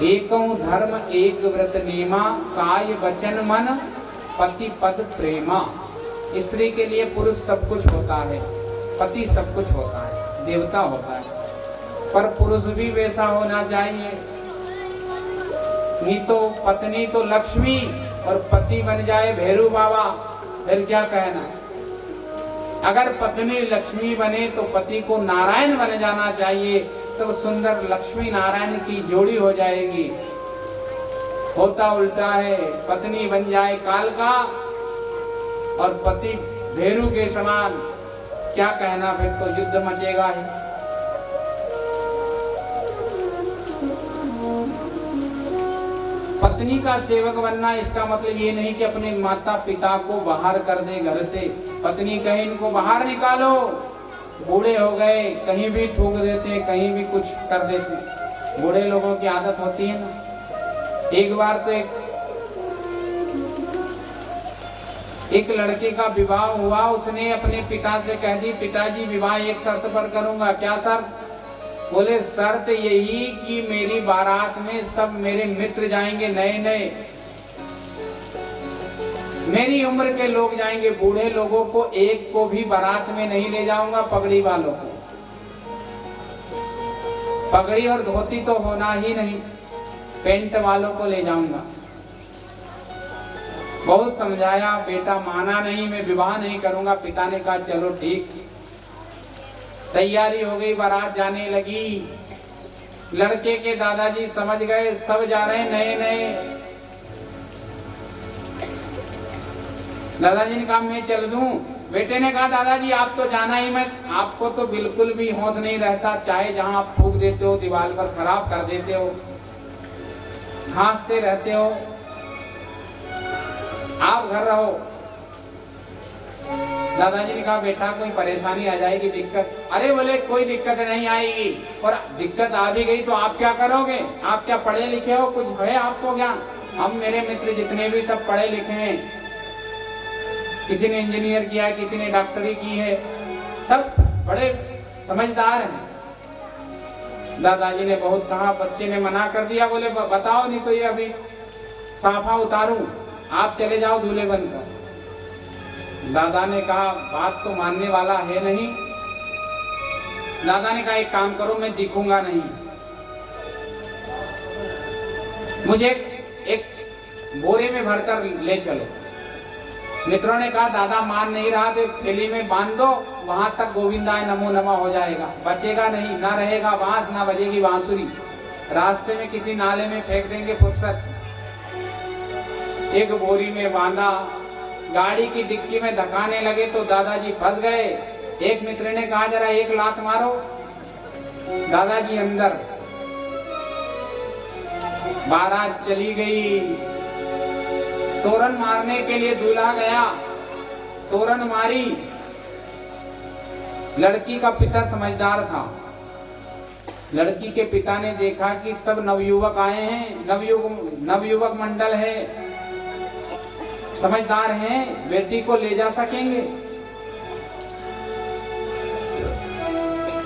एकौ धर्म एक व्रत नेमा, काय वचन मन पति पद प्रेमा। स्त्री के लिए पुरुष सब कुछ होता है, पति सब कुछ होता है, देवता होता है, पर पुरुष भी वैसा होना चाहिए। नहीं तो पत्नी तो लक्ष्मी और पति बन जाए भैरू बाबा, फिर क्या कहना। अगर पत्नी लक्ष्मी बने तो पति को नारायण बन जाना चाहिए, तो सुंदर लक्ष्मी नारायण की जोड़ी हो जाएगी। होता उल्टा है, पत्नी बन जाए काल का और पति भैरू के समान, क्या कहना, फिर तो युद्ध मचेगा ही। पत्नी का सेवक बनना इसका मतलब ये नहीं कि अपने माता पिता को बाहर कर दे घर से। पत्नी कहे इनको बाहर निकालो, बूढ़े हो गए, कहीं भी थूक देते, कहीं भी कुछ कर देते। बूढ़े लोगों की आदत होती है ना। एक बार तो एक लड़के का विवाह हुआ, उसने अपने पिता से कह दी, पिताजी विवाह एक शर्त पर करूंगा। क्या शर्त? बोले शर्त यही कि मेरी बारात में सब मेरे मित्र जाएंगे, नए नए, मेरी उम्र के लोग जाएंगे, बूढ़े लोगों को एक को भी बारात में नहीं ले जाऊंगा, पगड़ी वालों को। पगड़ी और धोती तो होना ही नहीं, पेंट वालों को ले जाऊंगा। बहुत समझाया, बेटा माना नहीं, मैं विवाह नहीं करूंगा। पिता ने कहा चलो ठीक। तैयारी हो गई, बारात जाने लगी। लड़के के दादाजी समझ गए सब जा रहे हैं नए नए। दादाजी ने कहा मैं चल दूं। बेटे ने कहा दादाजी आप तो जाना ही मत, आपको तो बिल्कुल भी होश नहीं रहता, चाहे जहां आप फूंक देते हो, दीवार पर खराब कर देते हो, घासते रहते हो, आप घर रहो। दादाजी ने कहा बेटा कोई परेशानी आ जाएगी, दिक्कत? अरे बोले कोई दिक्कत नहीं आएगी, और दिक्कत आ भी गई तो आप क्या करोगे? आप क्या पढ़े लिखे हो? कुछ है आपको ज्ञान? हम मेरे मित्र जितने भी सब पढ़े लिखे हैं, किसी ने इंजीनियर किया है, किसी ने डॉक्टरी की है, सब बड़े समझदार हैं। दादाजी ने बहुत कहा, बच्चे ने मना कर दिया, बोले बताओ नहीं तो ये अभी साफा उतारूं, आप चले जाओ दूल्हे बनकर। दादा ने कहा बात तो मानने वाला है नहीं। दादा ने कहा एक काम करो, मैं दिखूंगा नहीं, मुझे एक बोरे में भरकर ले चलो। मित्रों ने कहा दादा मान नहीं रहा, तो थैली में बांध दो, वहां तक गोविंदाय नमो नमः हो जाएगा, बचेगा नहीं, ना रहेगा बांस, ना बजेगी बांसुरी। रास्ते में किसी नाले में फेंक देंगे फुर्सत। एक बोरी में बांधा, गाड़ी की डिक्की में धकाने लगे तो दादाजी फंस गए। एक मित्र ने कहा जरा एक लात मारो। दादाजी अंदर, बारात चली गई। तोरन मारने के लिए दूल्हा गया, तोरन मारी। लड़की का पिता समझदार था। लड़की के पिता ने देखा कि सब नवयुवक आए हैं, नवयुवक मंडल है, समझदार हैं, बेटी को ले जा सकेंगे।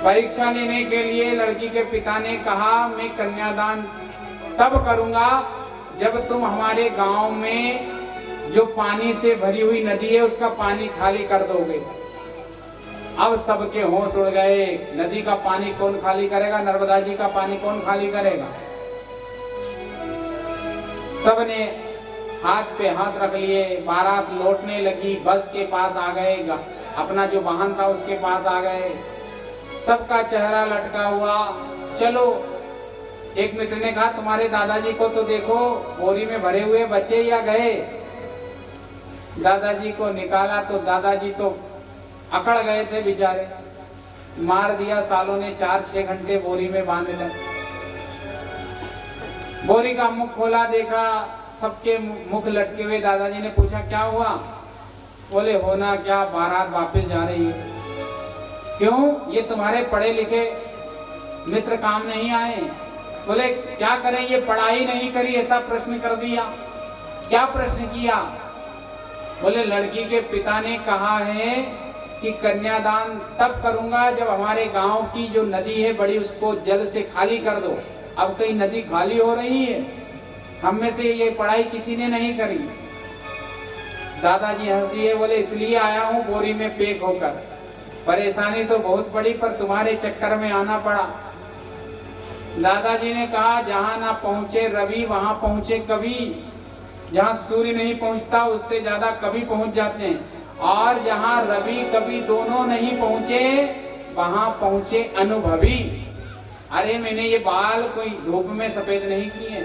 परीक्षा लेने के लिए लड़की के पिता ने कहा, मैं कन्यादान तब करूंगा जब तुम हमारे गांव में जो पानी से भरी हुई नदी है उसका पानी खाली कर दोगे। अब सबके होश उड़ गए। नदी का पानी कौन खाली करेगा? नर्मदा जी का पानी कौन खाली करेगा? सबने हाथ पे हाथ रख लिए। बारात लौटने लगी, बस के पास आ गए, अपना जो वाहन था उसके पास आ गए। सबका चेहरा लटका हुआ। चलो, एक मित्र ने कहा, तुम्हारे दादाजी को तो देखो, बोरी में भरे हुए बचे या गए? दादाजी को निकाला तो दादाजी तो अकड़ गए थे बेचारे। मार दिया सालों ने, 4-6 घंटे बोरी में बांध कर। बोरी का मुख खोला, देखा सबके मुख लटके हुए। दादाजी ने पूछा, क्या हुआ? बोले, होना क्या, बारात वापस जा रही है। क्यों? ये तुम्हारे पढ़े लिखे मित्र काम नहीं आए? बोले, क्या करें, ये पढ़ाई नहीं करी, ऐसा प्रश्न कर दिया। क्या प्रश्न किया? बोले, लड़की के पिता ने कहा है कि कन्यादान तब करूंगा जब हमारे गांव की जो नदी है बड़ी, उसको जल से खाली कर दो। अब कहीं नदी खाली हो रही है? हम में से ये पढ़ाई किसी ने नहीं करी। दादाजी हंस दिए, बोले, इसलिए आया हूँ बोरी में पैक होकर। परेशानी तो बहुत बड़ी, पर तुम्हारे चक्कर में आना पड़ा। दादाजी ने कहा, जहां ना पहुंचे रवि वहां पहुंचे कवि। जहां सूर्य नहीं पहुंचता उससे ज्यादा कवि पहुंच जाते हैं, और जहां रवि कवि दोनों नहीं पहुंचे वहां पहुंचे अनुभवी। अरे मैंने ये बाल कोई धूप में सफेद नहीं किए,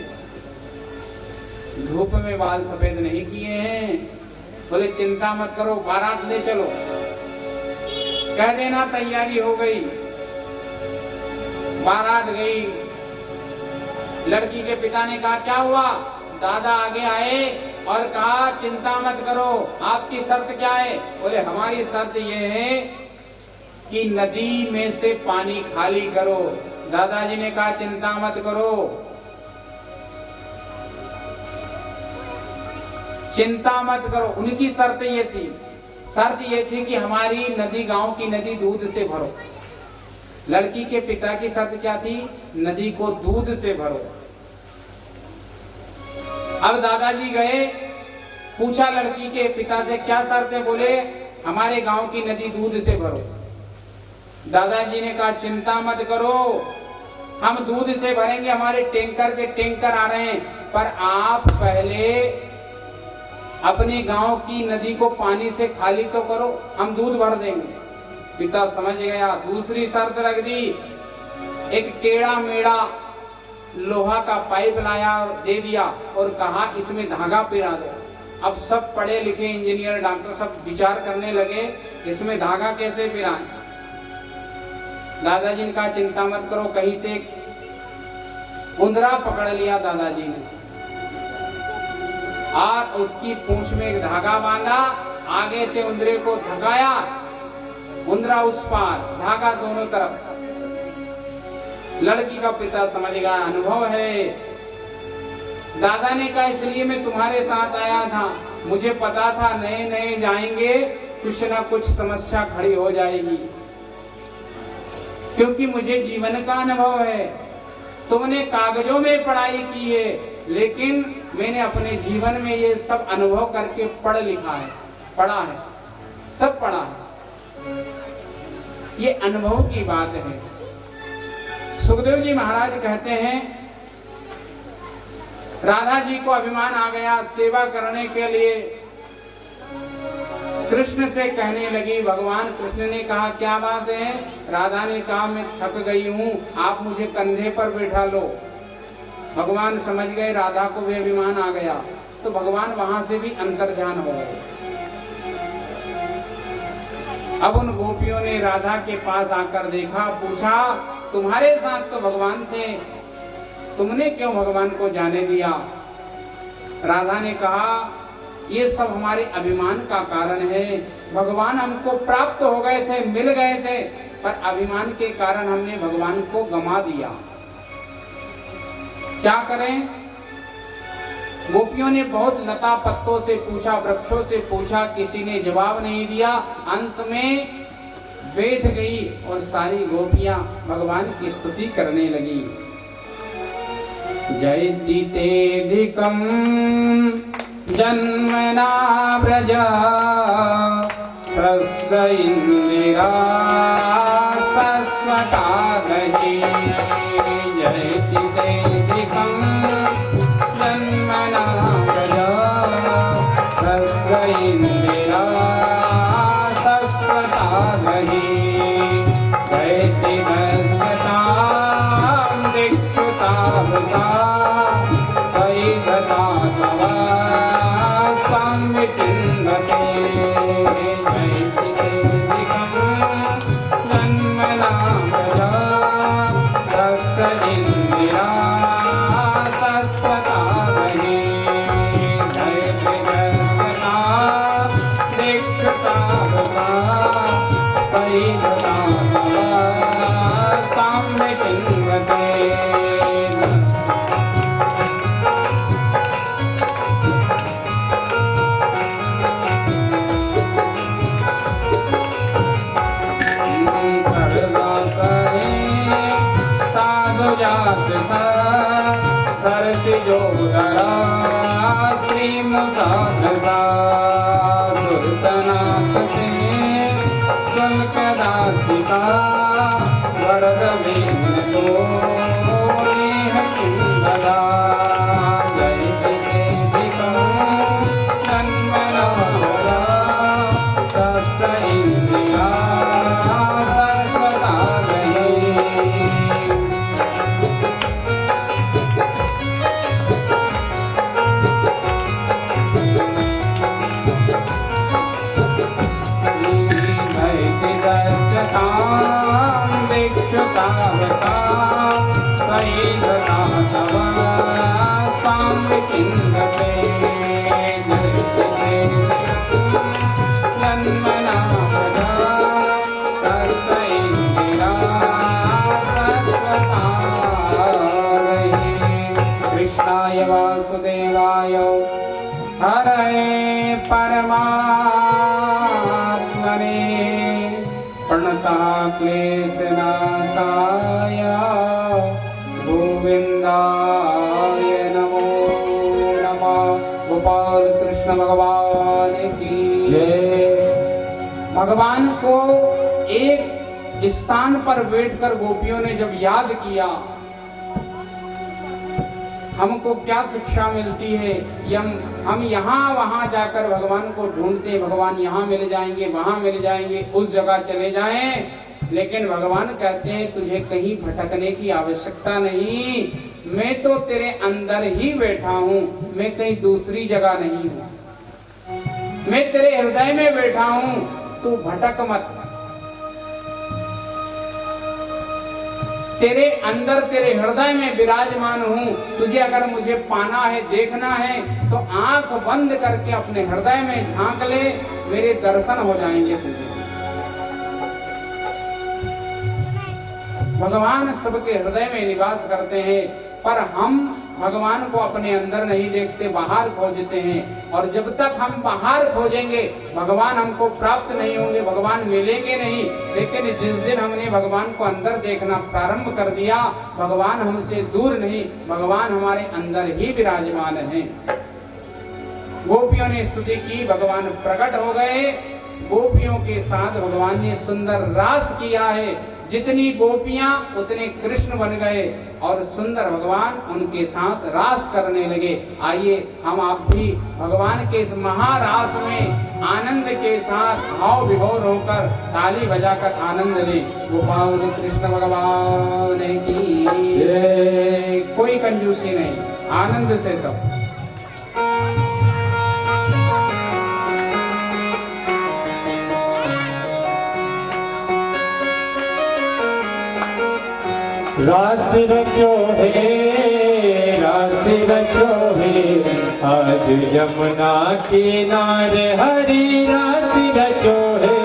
धूप में बाल सफेद नहीं किए हैं। बोले, चिंता मत करो, बारात ले चलो। कह देना तैयारी हो गई। बारात गई। लड़की के पिता ने कहा, क्या हुआ? दादा आगे आए और कहा, चिंता मत करो, आपकी शर्त क्या है? बोले, हमारी शर्त यह है कि नदी में से पानी खाली करो। दादाजी ने कहा, चिंता मत करो, चिंता मत करो। उनकी शर्त ये थी, शर्त ये थी कि हमारी नदी, गांव की नदी दूध से भरो। लड़की के पिता की शर्त क्या थी? नदी को दूध से भरो। अब दादाजी गए, पूछा लड़की के पिता से, क्या शर्त है? बोले, हमारे गांव की नदी दूध से भरो। दादाजी ने कहा, चिंता मत करो, हम दूध से भरेंगे, हमारे टैंकर के टैंकर आ रहे हैं, पर आप पहले अपने गांव की नदी को पानी से खाली तो करो, हम दूध भर देंगे। पिता समझ गया। दूसरी शर्त रख दी, एक टेढ़ा मेढ़ा लोहा का पाइप लाया, दे दिया और कहा, इसमें धागा पिरा दो। अब सब पढ़े लिखे इंजीनियर, डॉक्टर सब विचार करने लगे, इसमें धागा कैसे पिराएं? दादाजी ने कहा, चिंता मत करो, कहीं से उंदरा पकड़ लिया दादाजी ने और उसकी पूंछ में एक धागा बांधा, आगे से उंदरे को धकाया, उंदरा उस पार, धागा दोनों तरफ। लड़की का पिता समझ गया, अनुभव है। दादा ने कहा, इसलिए मैं तुम्हारे साथ आया था, मुझे पता था नए नए जाएंगे, कुछ ना कुछ समस्या खड़ी हो जाएगी, क्योंकि मुझे जीवन का अनुभव है। तुमने कागजों में पढ़ाई की है, लेकिन मैंने अपने जीवन में ये सब अनुभव करके पढ़ लिखा है, पढ़ा है, सब पढ़ा है। ये अनुभव की बात है। सुखदेव जी महाराज कहते हैं, राधा जी को अभिमान आ गया, सेवा करने के लिए कृष्ण से कहने लगी। भगवान कृष्ण ने कहा, क्या बात है? राधा ने कहा, मैं थक गई हूँ, आप मुझे कंधे पर बैठा लो। भगवान समझ गए राधा को भी अभिमान आ गया, तो भगवान वहां से भी अंतर्ध्यान हो गए। अब उन गोपियों ने राधा के पास आकर देखा, पूछा, तुम्हारे साथ तो भगवान थे, तुमने क्यों भगवान को जाने दिया? राधा ने कहा ये सब हमारे अभिमान का कारण है। भगवान हमको प्राप्त हो गए थे, मिल गए थे, पर अभिमान के कारण हमने भगवान को गंवा दिया। क्या करें? गोपियों ने बहुत लता पत्तों से पूछा, वृक्षों से पूछा, किसी ने जवाब नहीं दिया। अंत में बैठ गई और सारी गोपियां भगवान की स्तुति करने लगी। जयति तेधिकं जन्मना व्रज तस्य इंदिरा सस्वतागहि। जयति तेधिकं जन्मना व्रज तस्य इंदिरा सस्वतागहि। जयति दक्षतां दिक्षुतावृता सैधता तव संविचिन्वते। जयति तेधिकं जन्मना व्रज तस्य इंदिरा सस्वतागहि। जयति दक्षतां दिक्षुतावृता सैधता तव संविचिन्वते। सरसिजोदरा श्रीमुदाधरा दुर्तनाथ से शुल्कदासिका वरदवेन्द्रो नेह कुन्दला। जयति तेधिकं जन्मना व्रज तस्य इंदिरा सस्वतागहि। कृष्णाय वासुदेवाय हरये परमात्मने प्रणतः क्लेशनाशाय गोविन्दाय नमो नमः। गोपाल कृष्ण भगवान की जय। भगवान को एक स्थान पर बैठकर गोपियों ने जब याद किया, हमको क्या शिक्षा मिलती है? हम यहाँ वहाँ जाकर भगवान को ढूंढते, भगवान यहाँ मिल जाएंगे, वहाँ मिल जाएंगे, उस जगह चले जाएं, लेकिन भगवान कहते हैं तुझे कहीं भटकने की आवश्यकता नहीं। मैं तो तेरे अंदर ही बैठा हूँ, मैं कहीं दूसरी जगह नहीं हूँ। मैं तेरे हृदय में बैठा हूँ, तू भटक मत। तेरे अंदर, तेरे हृदय में विराजमान हूँ। तुझे अगर मुझे पाना है, देखना है, तो आंख बंद करके अपने हृदय में झांक ले, मेरे दर्शन हो जाएंगे तुझे। भगवान सबके हृदय में निवास करते हैं, पर हम भगवान को अपने अंदर नहीं देखते, बाहर खोजते हैं। और जब तक हम बाहर खोजेंगे भगवान हमको प्राप्त नहीं होंगे, भगवान मिलेंगे नहीं। लेकिन जिस दिन हमने भगवान को अंदर देखना प्रारंभ कर दिया, भगवान हमसे दूर नहीं, भगवान हमारे अंदर ही विराजमान हैं। गोपियों ने स्तुति की, भगवान प्रकट हो गए। गोपियों के साथ भगवान ने सुंदर रास किया है। जितनी गोपियां उतने कृष्ण बन गए और सुंदर भगवान उनके साथ रास करने लगे। आइए हम आप भी भगवान के इस महारास में आनंद के साथ भाव विभोर होकर ताली बजाकर आनंद लें। गोपाल कृष्ण भगवान की जय। कोई कंजूसी नहीं, आनंद से तब। रास रचो है रास रचो है आज यमुना किनारे हरि रास रचो है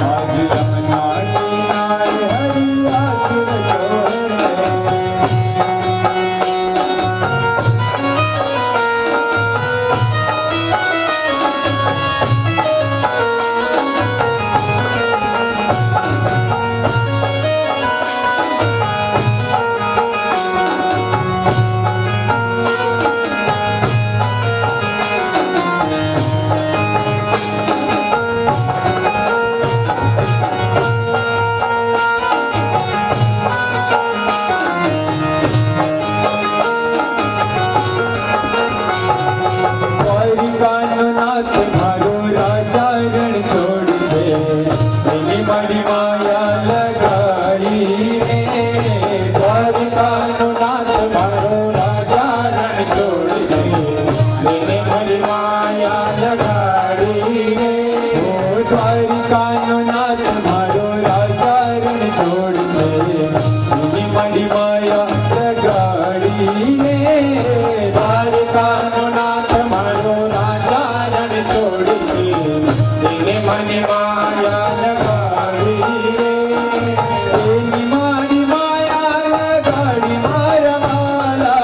आज यमुना किनारे हरि रास रण छोड़ के मणि माया लगाड़ी रे द्वारकानो नाथ मारो राजा रण छोड़ के मणि माया लगाड़ी रे मारी माया लगाड़ी मारा माला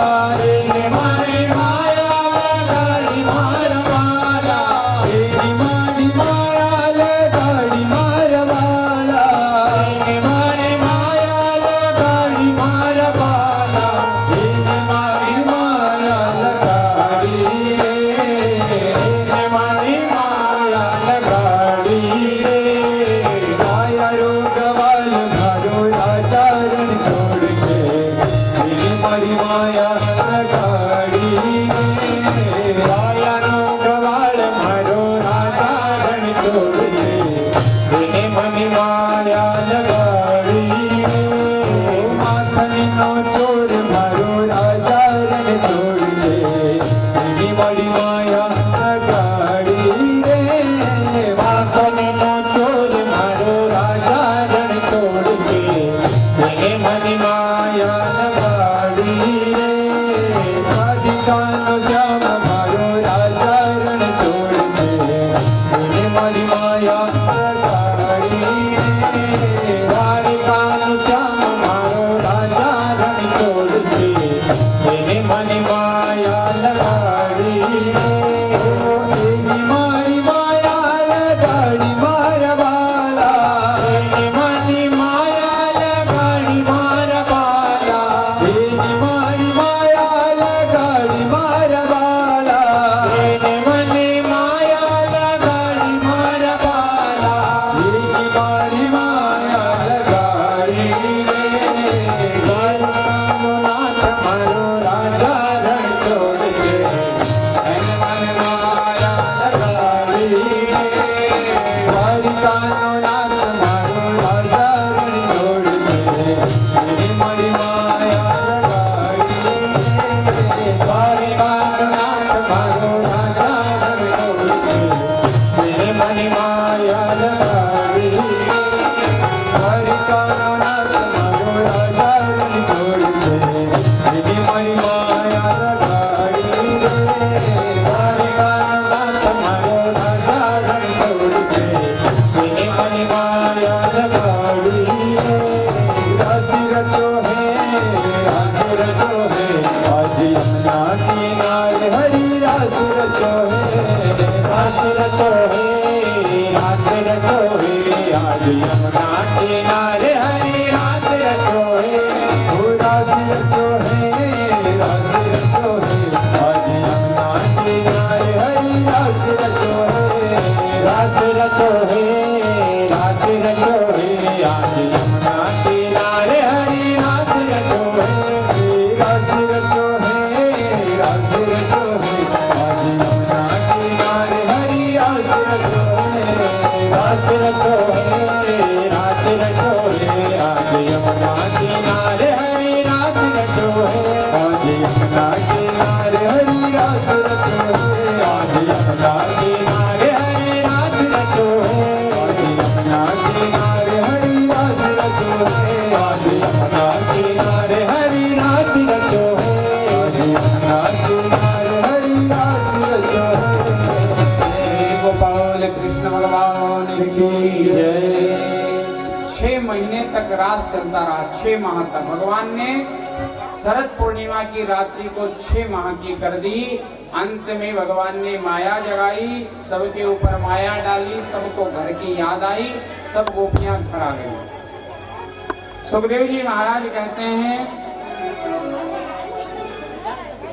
रे मारी माया लगाड़ी मारा माला रे मारी माया लगाड़ी मारा माला रे मारी माया लगाड़ी मारा माला रे मारी माया लगाड़ी रे मारी माया लगाड़ी रे माया रोग वाल मारो राजा रण छोड़ के मारी माया लगाड़ी रे माया रोग वाल मारो राजा रण छोड़ के मनी माया लगाड़ी रे माथनी नो छोड़ मारो राजा रण छोड़ के मनी माया लगाड़ी रे माथनी नो छोड़ मारो राजा रण छोड़ के मनी माया लगाड़ी रे राधिकानो श्याम मारो राजा रण छोड़ के मनी माया लगाड़ी रे राधिकानो श्याम मारो राजा रण छोड़ के मनी माया लगाड़ी रे मारी माया लगाड़ी मारा बाला मनी माया लगाड़ी मारा बाला मारी माया लगाड़ी मारा बाला मनी माया लगाड़ी मारा बाला मारी माया लगाड़ी रे नाथ मारो राजा रण छोड़ के मन माया लगाड़ी रे द्वारकानो नाथ मारो राजा रण छोड़ के मणि माया लगाड़ी रे द्वारकानो नाथ मारो राजा रण छोड़ के मणि माया लगाड़ी द्वारकानो नाथ मारो राजा रण छोड़ के मणि माया लगाड़ी रे द्वारकानो नाथ मारो राजा रण छोड़ के मणि माया लगाड़ी रे राशि रचो है आज यमुना किनारे हरि राशि रचो है राशि रचो है आज यमुना किनारे हरि राशि रचो है ओ राशि रचो है आज यमुना किनारे हरि राशि रचो है राशि रचो है आज यमुना किनारे हरि राशि रचो है राशि रचो है आज यमुना किनारे हरि राशि रचो है राशि रचो है आज यमुना किनारे हरि राशि रचो है आज यमुना किनारे हरि राशि रचो है आज यमुना किनारे हरि राशि रचो है आज यमुना किनारे हरि राशि रचो है आज यमुना किनारे हरि राशि रचो है आज यमुना किनारे हरि राशि रचो है गोपाल कृष्ण भगवान की जय 6 महीने तक रास चलता रहा। 6 माह तक भगवान ने शरद पूर्णिमा की रात्रि को 6 माह की कर दी। अंत में भगवान ने माया जगाई, सबके ऊपर माया डाली, सबको घर की याद आई, सब गोपियां घर आ गई। सुखदेव जी महाराज कहते हैं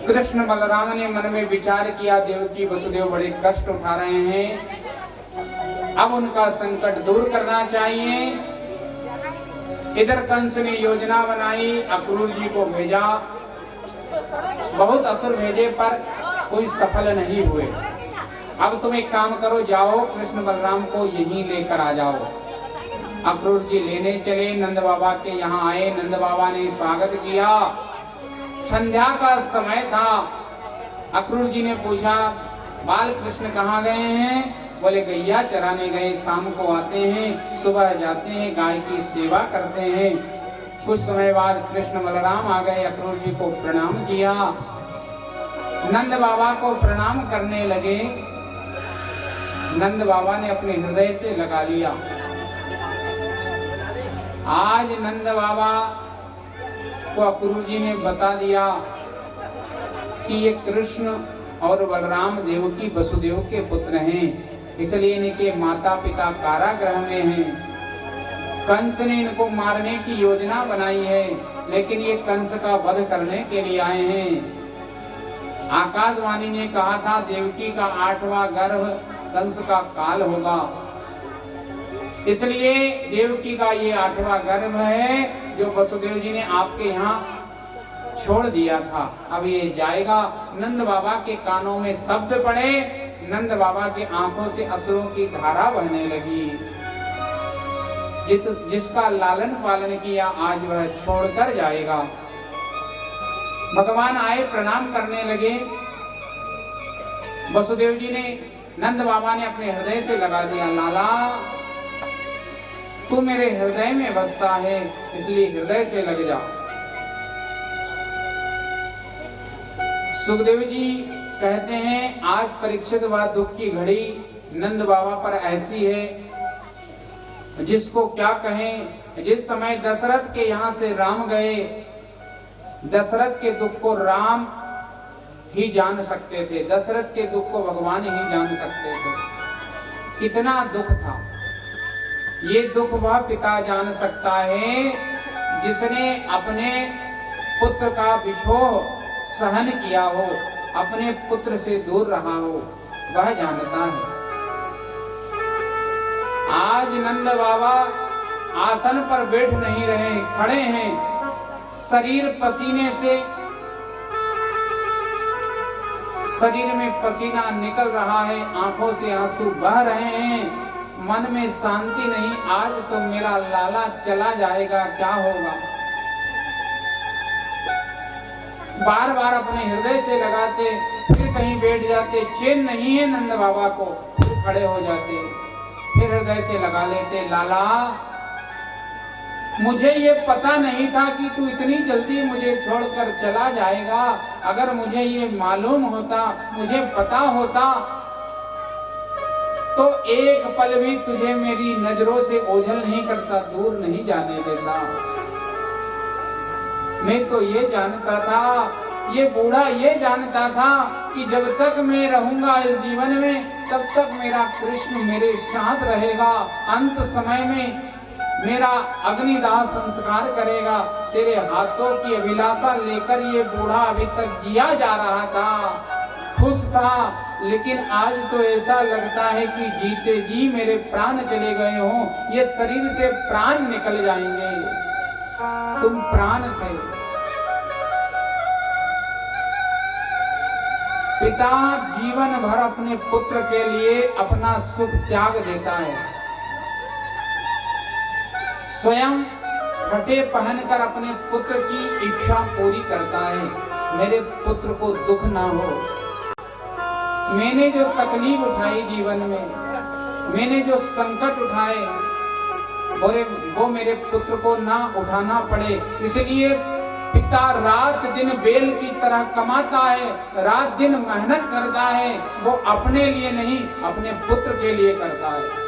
कृष्ण बलराम ने मन में विचार किया, देवकी वसुदेव बड़े कष्ट उठा रहे हैं, अब उनका संकट दूर करना चाहिए। इधर कंस ने योजना बनाई, अक्रूर जी को भेजा, बहुत असुर भेजे पर कोई सफल नहीं हुए। अब तुम एक काम करो, जाओ कृष्ण बलराम को यहीं लेकर आ जाओ। अक्रूर जी लेने चले, नंद बाबा के यहाँ आए, नंद बाबा ने स्वागत किया। संध्या का समय था। अक्रूर जी ने पूछा, बाल कृष्ण कहाँ गए हैं? बोले गैया चराने गए, शाम को आते हैं, सुबह जाते हैं, गाय की सेवा करते हैं। कुछ समय बाद कृष्ण बलराम आ गए, अक्रूर जी को प्रणाम किया, नंद बाबा को प्रणाम करने लगे। नंद बाबा ने अपने हृदय से लगा लिया। आज नंद बाबा को अक्रूर जी ने बता दिया कि ये कृष्ण और बलराम देवकी वसुदेव के पुत्र हैं, इसलिए इनके माता पिता कारागृह में हैं। कंस ने इनको मारने की योजना बनाई है, लेकिन ये कंस का वध करने के लिए आए हैं। आकाशवाणी ने कहा था देवकी का 8वां गर्भ कंस का काल होगा, इसलिए देवकी का ये 8वां गर्भ है जो वसुदेव जी ने आपके यहाँ छोड़ दिया था। अब ये जाएगा। नंद बाबा के कानों में शब्द पड़े, नंद बाबा के आंखों से अश्रुओं की धारा बहने लगी। जिसका लालन पालन किया आज वह छोड़कर जाएगा। भगवान आए, प्रणाम करने लगे। वसुदेव जी ने, नंद बाबा ने अपने हृदय से लगा दिया, लाला तू मेरे हृदय में बसता है, इसलिए हृदय से लग जा। सुखदेव जी कहते हैं आज परीक्षित व दुख की घड़ी नंद बाबा पर ऐसी है जिसको क्या कहें। जिस समय दशरथ के यहाँ से राम गए, दशरथ के दुख को राम ही जान सकते थे, दशरथ के दुख को भगवान ही जान सकते थे। कितना दुख था, ये दुख वह पिता जान सकता है जिसने अपने पुत्र का बिछोह सहन किया हो, अपने पुत्र से दूर रहा हो, वह जानता है। आज नंद बाबा आसन पर बैठ नहीं रहे, खड़े हैं। शरीर पसीने से, शरीर में पसीना निकल रहा है, आंखों से आंसू बह रहे हैं, मन में शांति नहीं। आज तो मेरा लाला चला जाएगा, क्या होगा। बार बार अपने हृदय से लगाते, फिर कहीं बैठ जाते, चैन नहीं है नंद बाबा को, फिर खड़े हो जाते, फिर हृदय से लगा लेते, लाला मुझे ये पता नहीं था कि तू इतनी जल्दी मुझे छोड़कर चला जाएगा। अगर मुझे ये मालूम होता, मुझे पता होता तो एक पल भी तुझे मेरी नजरों से ओझल नहीं करता, दूर नहीं जाने देता। मैं तो ये जानता था, ये बूढ़ा ये जानता था कि जब तक मैं रहूंगा इस जीवन में, तब तक मेरा कृष्ण मेरे साथ रहेगा। अंत समय में मेरा अग्निदाह संस्कार करेगा। तेरे हाथों की अभिलाषा लेकर ये बूढ़ा अभी तक जिया जा रहा था, खुश था, लेकिन आज तो ऐसा लगता है कि जीते जी मेरे प्राण चले गए हों, ये शरीर से प्राण निकल जाएंगे। तुम प्राण थे। पिता जीवन भर अपने पुत्र के लिए अपना सुख त्याग देता है, स्वयं फटे पहनकर अपने पुत्र की इच्छा पूरी करता है। मेरे पुत्र को दुख ना हो। मैंने जो तकलीफ उठाई जीवन में, मैंने जो संकट उठाए, वो मेरे पुत्र को ना उठाना पड़े। इसलिए पिता रात दिन बेल की तरह कमाता है, रात दिन मेहनत करता है। वो अपने लिए नहीं, अपने पुत्र के लिए करता है।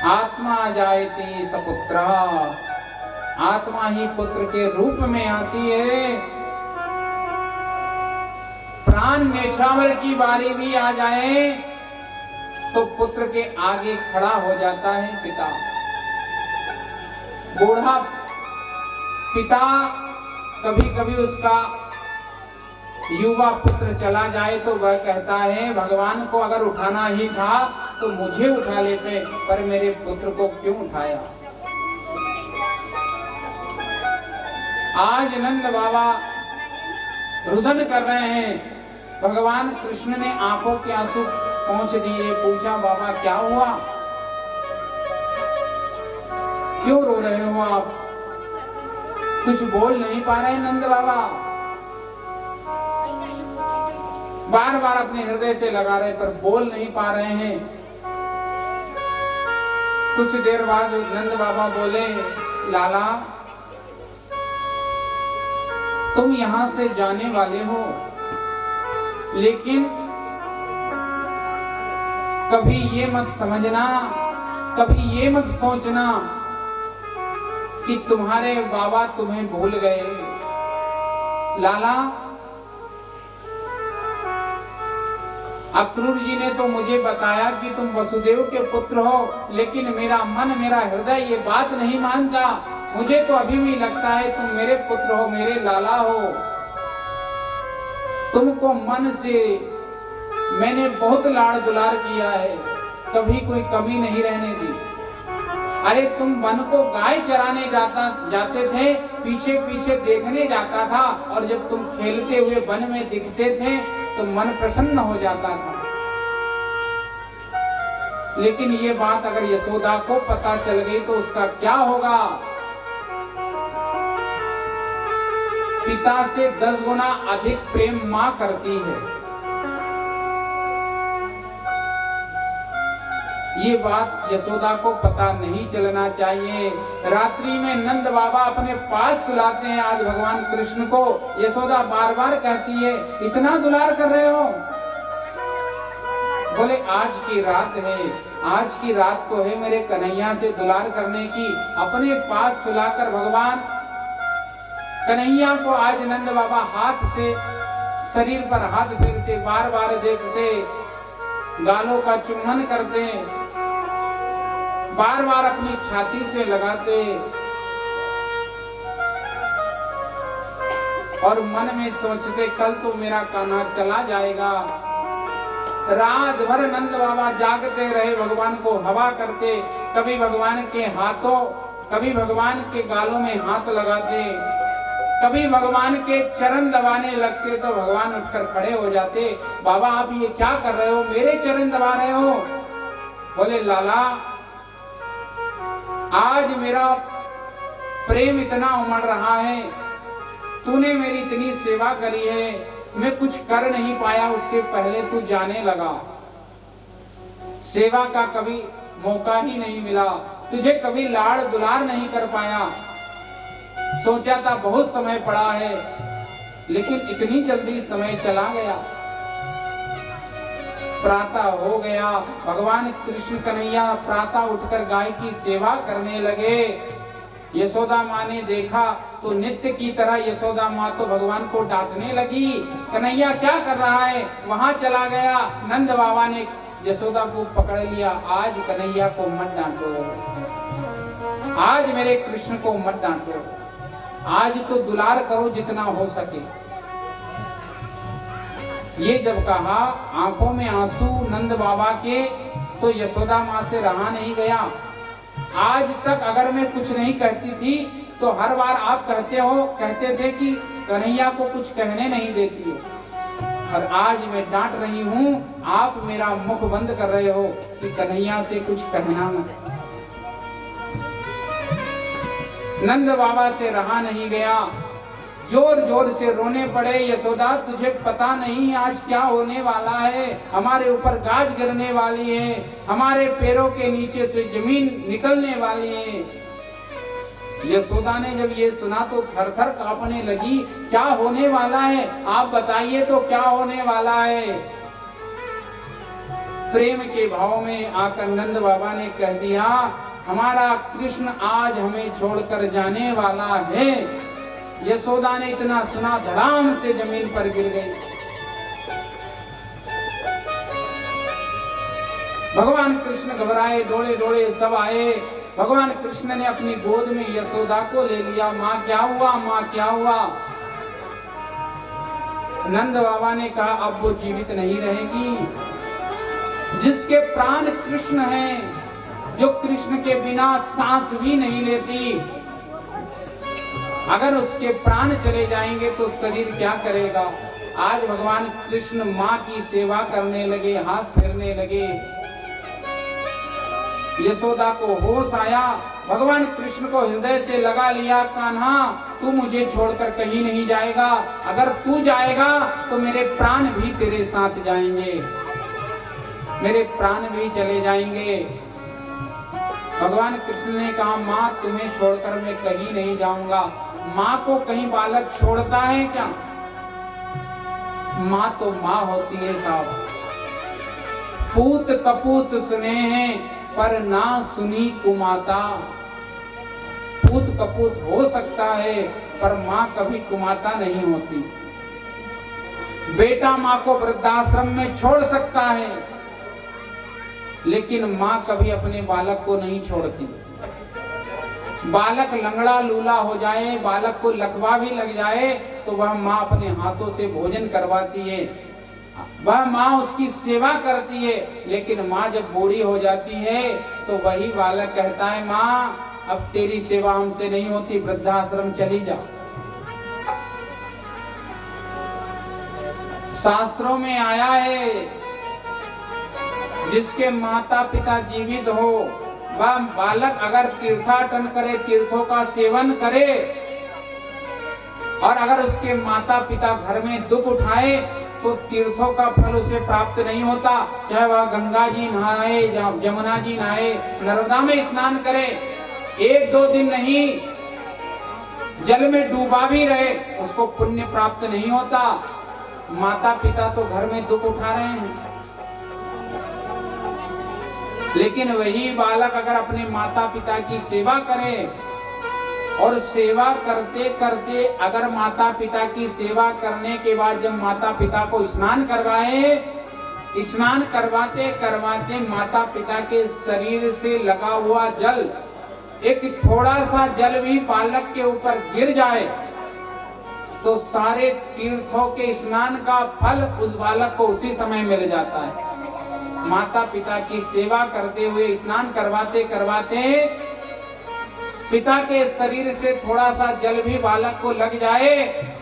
आत्मा जायते सपुत्र, आत्मा ही पुत्र के रूप में आती है। प्राण न्यौछावर की बारी भी आ जाए तो पुत्र के आगे खड़ा हो जाता है पिता। बूढ़ा पिता कभी कभी उसका युवा पुत्र चला जाए तो वह कहता है भगवान को अगर उठाना ही था तो मुझे उठा लेते, पर मेरे पुत्र को क्यों उठाया। आज नंद बाबा रुदन कर रहे हैं। भगवान कृष्ण ने आंखों के आंसू पोंछ दिए। पूछा बाबा क्या हुआ, क्यों रो रहे हो आप। कुछ बोल नहीं पा रहे नंद बाबा। बार बार अपने हृदय से लगा रहे पर बोल नहीं पा रहे हैं। कुछ देर बाद नंद बाबा बोले, लाला तुम यहां से जाने वाले हो, लेकिन कभी ये मत समझना, कभी ये मत सोचना कि तुम्हारे बाबा तुम्हें भूल गए। लाला अक्रूर जी ने तो मुझे बताया कि तुम वसुदेव के पुत्र हो, लेकिन मेरा मन, मेरा हृदय ये बात नहीं मानता। मुझे तो अभी भी लगता है तुम मेरे पुत्र हो, मेरे लाला हो। तुमको मन से मैंने बहुत लाड़ दुलार किया है, कभी कोई कमी नहीं रहने दी। अरे तुम वन को गाय चराने जाते थे, पीछे पीछे देखने जाता था, और जब तुम खेलते हुए वन में दिखते थे तो मन प्रसन्न हो जाता था। लेकिन ये बात अगर यशोदा को पता चल गई तो उसका क्या होगा? पिता से 10 गुना अधिक प्रेम मां करती है। ये बात यशोदा को पता नहीं चलना चाहिए। रात्रि में नंद बाबा अपने पास सुलाते हैं आज भगवान कृष्ण को। यशोदा बार बार कहती है, इतना दुलार कर रहे हो? बोले आज की रात है, आज की रात को है मेरे कन्हैया से दुलार करने की। अपने पास सुलाकर भगवान कन्हैया को आज नंद बाबा हाथ से शरीर पर हाथ फेरते, बार बार देखते, गालों का चुम्बन करते, बार बार अपनी छाती से लगाते और मन में सोचते कल तो मेरा कान्हा चला जाएगा। रात भर नंद बाबा जागते रहे, भगवान को हवा करते, कभी भगवान के हाथों, कभी भगवान के गालों में हाथ लगाते, कभी भगवान के चरण दबाने लगते तो भगवान उठकर खड़े हो जाते। बाबा आप ये क्या कर रहे हो? मेरे चरण दबा रहे हो? बोले लाला आज मेरा प्रेम इतना उमड़ रहा है, तूने मेरी इतनी सेवा करी है, मैं कुछ कर नहीं पाया, उससे पहले तू जाने लगा। सेवा का कभी मौका ही नहीं मिला, तुझे कभी लाड़ दुलार नहीं कर पाया। सोचा था बहुत समय पड़ा है, लेकिन इतनी जल्दी समय चला गया। प्रातः हो गया, भगवान कृष्ण कन्हैया प्रातः उठकर गाय की सेवा करने लगे। यशोदा माँ ने देखा तो नित्य की तरह यशोदा माँ तो भगवान को डांटने लगी, कन्हैया क्या कर रहा है? वहां चला गया। नंद बाबा ने यशोदा को पकड़ लिया, आज कन्हैया को मत डांटो, आज मेरे कृष्ण को मत डांटो, आज तो दुलार करो जितना हो सके। ये जब कहा, आंखों में आंसू नंद बाबा के, तो यशोदा माँ से रहा नहीं गया। आज तक अगर मैं कुछ नहीं कहती थी तो हर बार आप कहते थे कि कन्हैया को कुछ कहने नहीं देती हो, और आज मैं डांट रही हूँ, आप मेरा मुख बंद कर रहे हो कि कन्हैया से कुछ कहना मत। नंद बाबा से रहा नहीं गया, जोर जोर से रोने पड़े। यशोदा तुझे पता नहीं आज क्या होने वाला है, हमारे ऊपर गाज गिरने वाली है, हमारे पैरों के नीचे से जमीन निकलने वाली है। यशोदा ने जब ये सुना तो थर थर कांपने लगी, क्या होने वाला है? आप बताइए तो क्या होने वाला है? प्रेम के भाव में आकर नंद बाबा ने कह दिया, हमारा कृष्ण आज हमें छोड़कर जाने वाला है। यशोदा ने इतना सुना, धड़ाम से जमीन पर गिर गई। भगवान कृष्ण घबराए, दौड़े दौड़े सब आए। भगवान कृष्ण ने अपनी गोद में यशोदा को ले लिया। माँ क्या हुआ? माँ क्या हुआ? नंद बाबा ने कहा, अब वो जीवित नहीं रहेगी। जिसके प्राण कृष्ण हैं, जो कृष्ण के बिना सांस भी नहीं लेती, अगर उसके प्राण चले जाएंगे तो शरीर क्या करेगा? आज भगवान कृष्ण माँ की सेवा करने लगे, हाथ फेरने लगे। यशोदा को होश आया, भगवान कृष्ण को हृदय से लगा लिया, कान्हा तू मुझे छोड़कर कहीं नहीं जाएगा, अगर तू जाएगा तो मेरे प्राण भी तेरे साथ जाएंगे, मेरे प्राण भी चले जाएंगे। भगवान कृष्ण ने कहा, माँ तुम्हें छोड़कर मैं कहीं नहीं जाऊंगा। माँ को कहीं बालक छोड़ता है क्या? माँ तो माँ होती है साहब। पूत कपूत सुने हैं पर ना सुनी कुमाता। पूत कपूत हो सकता है पर माँ कभी कुमाता नहीं होती। बेटा माँ को वृद्धाश्रम में छोड़ सकता है, लेकिन माँ कभी अपने बालक को नहीं छोड़ती। बालक लंगड़ा लूला हो जाए, बालक को लकवा भी लग जाए, तो वह माँ अपने हाथों से भोजन करवाती है, वह माँ उसकी सेवा करती है। लेकिन माँ जब बूढ़ी हो जाती है तो वही बालक कहता है, माँ अब तेरी सेवा हमसे नहीं होती, वृद्धाश्रम चली जा। शास्त्रों में आया है, जिसके माता पिता जीवित हो वह बालक अगर तीर्थाटन करे, तीर्थों का सेवन करे, और अगर उसके माता पिता घर में दुख उठाए तो तीर्थों का फल उसे प्राप्त नहीं होता। चाहे वह गंगा जी नहाए, जमुना जी नहाए, नर्मदा में स्नान करे, 1-2 दिन नहीं, जल में डूबा भी रहे, उसको पुण्य प्राप्त नहीं होता। माता पिता तो घर में दुख उठा रहे हैं, लेकिन वही बालक अगर अपने माता पिता की सेवा करे, और सेवा करते करते अगर माता पिता की सेवा करने के बाद जब माता पिता को स्नान करवाए, स्नान करवाते करवाते माता पिता के शरीर से लगा हुआ जल, एक थोड़ा सा जल भी बालक के ऊपर गिर जाए तो सारे तीर्थों के स्नान का फल उस बालक को उसी समय मिल जाता है। माता पिता की सेवा करते हुए स्नान करवाते करवाते पिता के शरीर से थोड़ा सा जल भी बालक को लग जाए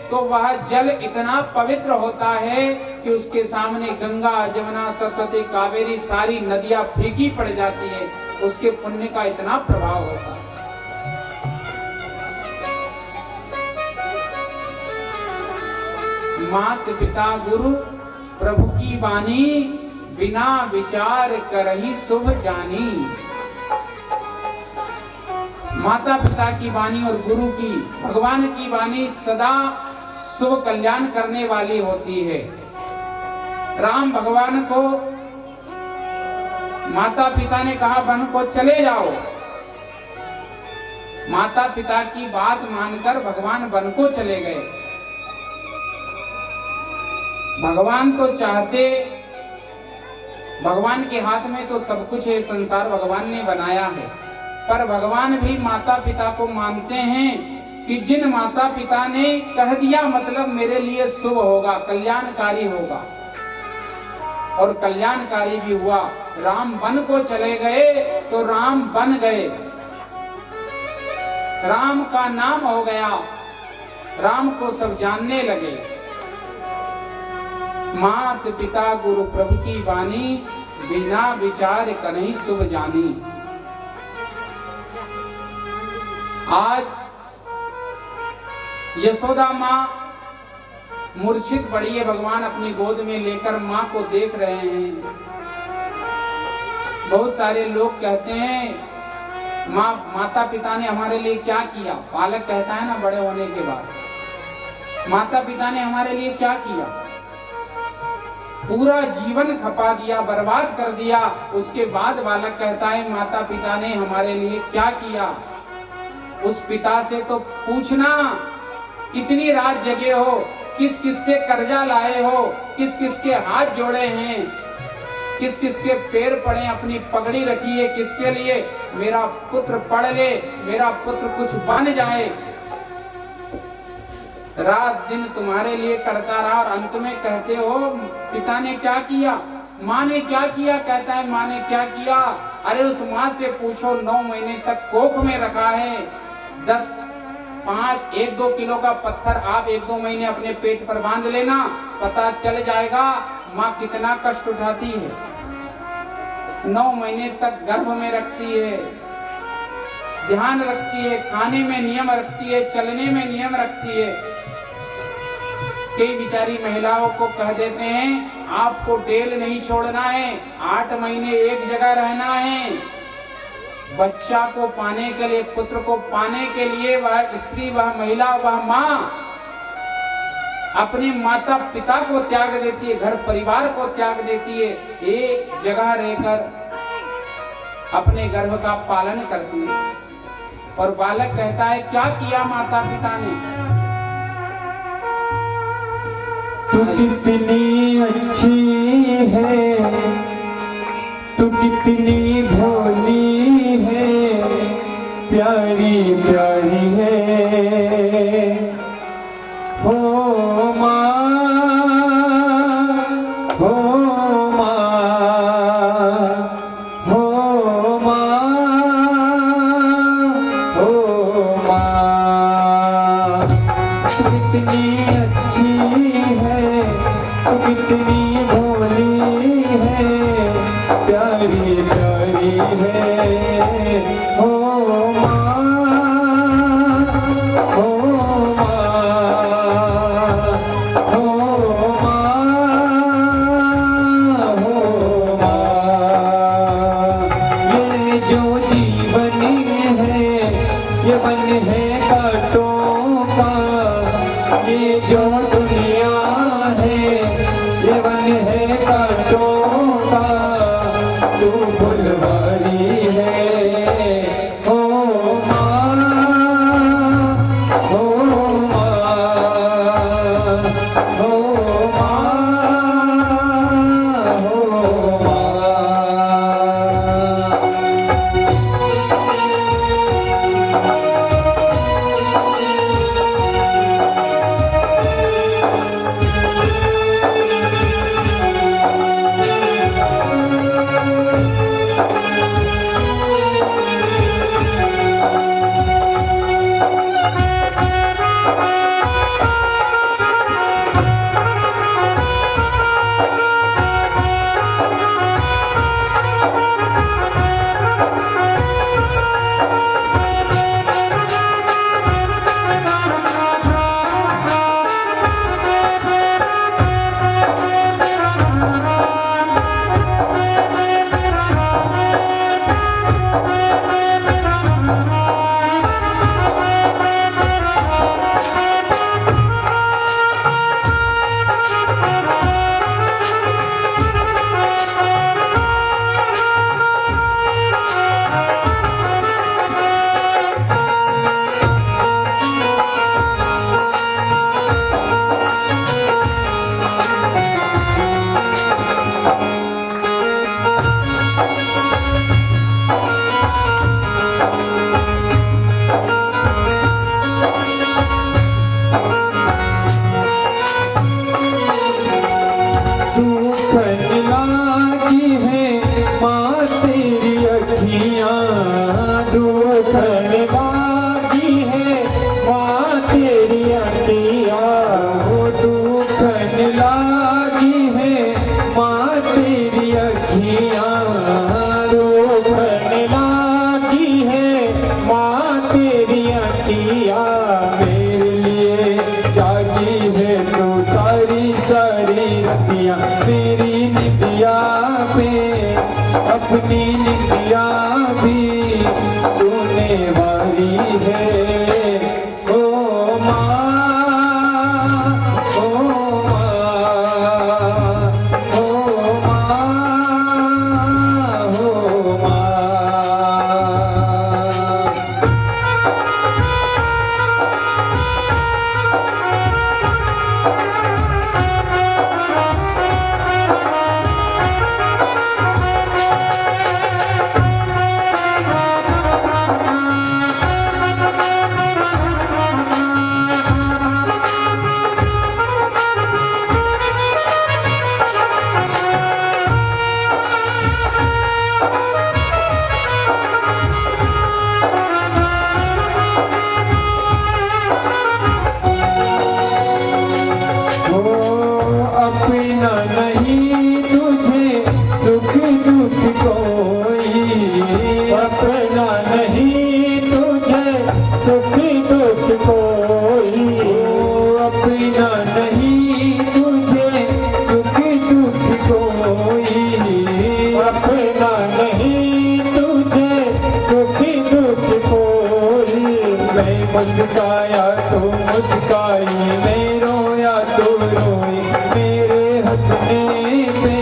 तो वह जल इतना पवित्र होता है कि उसके सामने गंगा, जमुना, सरस्वती, कावेरी सारी नदियां फीकी पड़ जाती है, उसके पुण्य का इतना प्रभाव होता है। मात पिता गुरु प्रभु की वाणी, बिना विचार करही शुभ जानी। माता पिता की वाणी और गुरु की, भगवान की वाणी सदा शुभ कल्याण करने वाली होती है। राम भगवान को माता पिता ने कहा वन को चले जाओ, माता पिता की बात मानकर भगवान वन को चले गए। भगवान तो चाहते, भगवान के हाथ में तो सब कुछ है, संसार भगवान ने बनाया है, पर भगवान भी माता पिता को मानते हैं कि जिन माता पिता ने कह दिया मतलब मेरे लिए शुभ होगा, कल्याणकारी होगा, और कल्याणकारी भी हुआ। राम वन को चले गए तो राम बन गए, राम का नाम हो गया, राम को सब जानने लगे। मात पिता गुरु प्रभु की वाणी, बिना विचार कन्ही शुभ जानी। आज यशोदा माँ मूर्छित पड़ी है, भगवान अपनी गोद में लेकर माँ को देख रहे हैं। बहुत सारे लोग कहते हैं माता पिता ने हमारे लिए क्या किया। बालक कहता है ना बड़े होने के बाद, माता पिता ने हमारे लिए क्या किया, पूरा जीवन खपा दिया, बर्बाद कर दिया। उसके बाद बालक कहता है माता पिता ने हमारे लिए क्या किया। उस पिता से तो पूछना कितनी रात जगे हो, किस किस से कर्जा लाए हो, किस किस के हाथ जोड़े हैं, किस किस के पैर पड़े, अपनी पगड़ी रखी है किसके लिए, मेरा पुत्र पढ़ ले, मेरा पुत्र कुछ बन जाए। रात दिन तुम्हारे लिए करता रहा और अंत में कहते हो पिता ने क्या किया, माँ ने क्या किया। कहता है माँ ने क्या किया, अरे उस माँ से पूछो 9 महीने तक कोख में रखा है, 1-2 किलो का पत्थर आप 1-2 महीने अपने पेट पर बांध लेना, पता चल जाएगा माँ कितना कष्ट उठाती है। 9 महीने तक गर्भ में रखती है, ध्यान रखती है, खाने में नियम रखती है, चलने में नियम रखती है। कई बिचारी महिलाओं को कह देते हैं आपको डेल नहीं छोड़ना है, 8 महीने एक जगह रहना है। बच्चा को पाने के लिए, पुत्र को पाने के लिए वह स्त्री, वह महिला, वह माँ अपने माता पिता को त्याग देती है, घर परिवार को त्याग देती है, एक जगह रहकर अपने गर्भ का पालन करती है। और बालक कहता है क्या किया माता पिता ने? तू कितनी अच्छी है, तू कितनी भोली है, प्यारी प्यारी है, हो माँ, हो माँ, हो माँ, हो माँ। तू कितनी अच्छी है, तू कितनी भोली है, प्यारी प्यारी है, हो माँ, हो माँ, हो माँ, हो माँ। ये जो जीवन है ये वन है कांटों का, ये जो दुनिया है ये वन है कांटों का, तू फुलवारी है, हो माँ, हो माँ, हो माँ, हो माँ। लागी है माँ तेरी अखियाँ, दुखन लागी है माँ तेरी अखियाँ, वो दुखन लागी है माँ तेरी अखियाँ, दुखन लागी है माँ तेरी अखियाँ। मेरे लिए जागी है तू सारी सारी रतियाँ, मेरी निदिया पे अपनी निदिया भी तूने वारी है, ओ माँ, ओ माँ, ओ माँ, ओ माँ। मैं मुस्काया तो मुस्काई, मैं रोया तो रोई, मेरे हंसने पे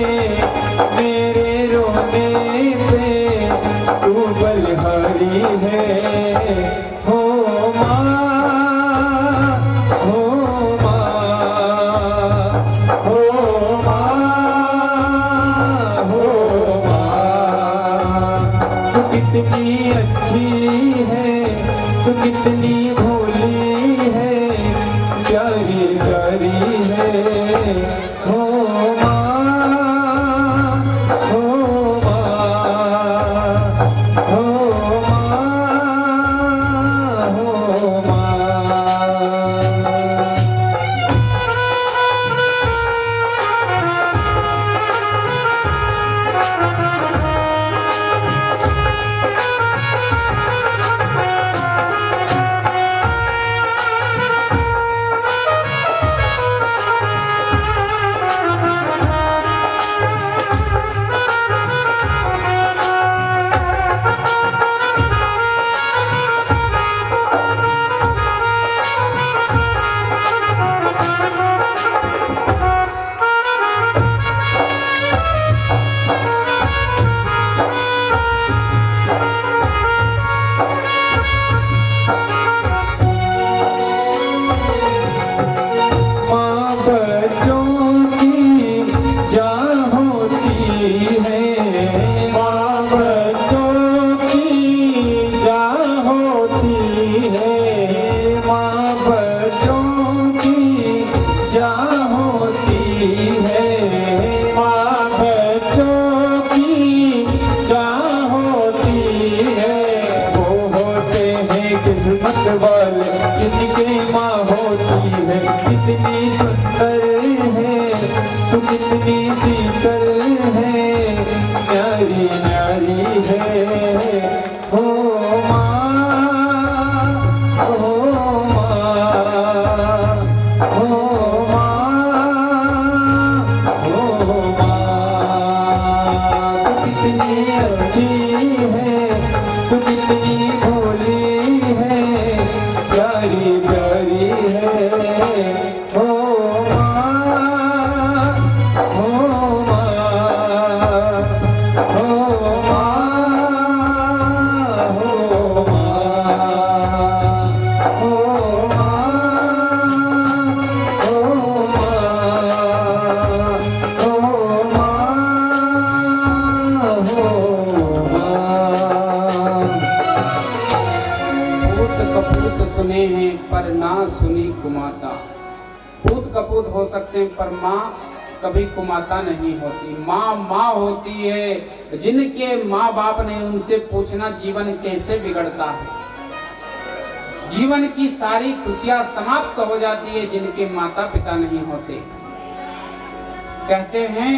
मेरे रोने पे तू बलिहारी है। हो माँ, हो माँ, हो माँ, हो माँ। तू कितनी अच्छी है, तू कितनी भोली है, प्यारी प्यारी है। हो माँ, हो माँ, हो माँ, हो माँ। माँ बच्चों की जान होती है, माँ बच्चों की जान होती है, माँ बच्चों की जान होती है, माँ बच्चों की जान होती है। वो होते हैं किस्मत वाले जिनकी माँ होती है। कितनी सुंदर है तू, कितनी शीतल है, प्यारी प्यारी है। हो माँ, हो माँ, हो माँ, हो माँ। तू कितनी अच्छी है, तू कितनी भोली है, प्यारी प्यारी है। हो माँ, हो माँ, हो माँ, हो माँ, हो पूत कपूत सुने हैं पर ना सुनी कुमाता। पूत कपूत हो सकते हैं पर माँ कभी कुमाता नहीं होती। माँ माँ होती है। जिनके माँ बाप ने उनसे पूछना जीवन कैसे बिगड़ता है। जीवन की सारी खुशियां समाप्त हो जाती है जिनके माता पिता नहीं होते। कहते हैं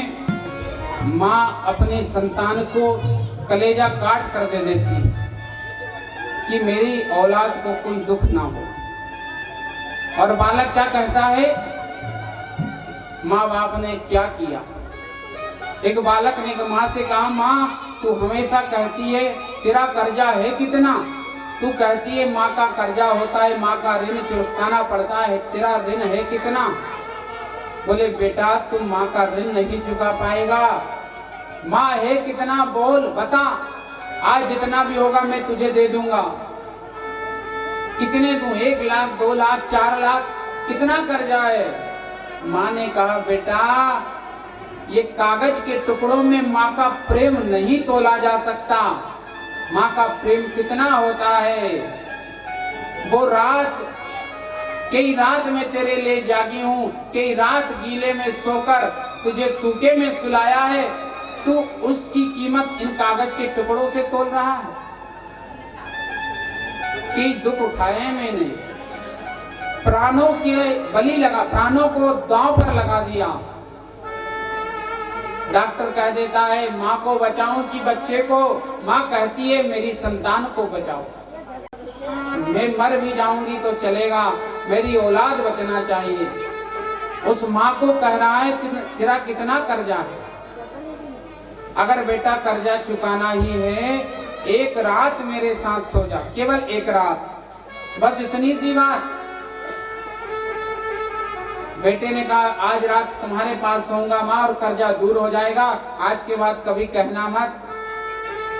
माँ अपने संतान को कलेजा काट कर दे देती है कि मेरी औलाद को कोई दुख ना हो। और बालक क्या कहता है, माँ बाप ने क्या किया। एक बालक ने माँ से कहा, माँ तू हमेशा कहती है तेरा कर्जा है कितना, तू कहती है माँ का कर्जा होता है, माँ का ऋण चुकाना पड़ता है, तेरा ऋण है कितना। बोले बेटा तू माँ का ऋण नहीं चुका पाएगा, माँ है कितना बोल बता, आज जितना भी होगा मैं तुझे दे दूंगा। कितने दूं, 1 लाख 2 लाख 4 लाख कितना कर्जा है। माँ ने कहा बेटा ये कागज के टुकड़ों में माँ का प्रेम नहीं तोला जा सकता। माँ का प्रेम कितना होता है। वो रात, कई रात में तेरे लिए जागी हूँ, कई रात गीले में सोकर तुझे सूखे में सुलाया है, तू उसकी कीमत इन कागज के टुकड़ों से तोल रहा है। कि दुख उठाए मैंने, प्राणों के बलि लगा, प्राणों को दांव पर लगा दिया। डॉक्टर कह देता है माँ को बचाऊं कि बच्चे को, माँ कहती है मेरी संतान को बचाओ। मैं मर भी जाऊंगी तो चलेगा, मेरी औलाद बचना चाहिए। उस माँ को कह रहा है तेरा कितना कर्जा है। अगर बेटा कर्जा चुकाना ही है, 1 रात मेरे साथ सो जा, केवल 1 रात। बस इतनी सी बात। बेटे ने कहा आज रात तुम्हारे पास सोऊंगा माँ और कर्जा दूर हो जाएगा। आज के बाद कभी कहना मत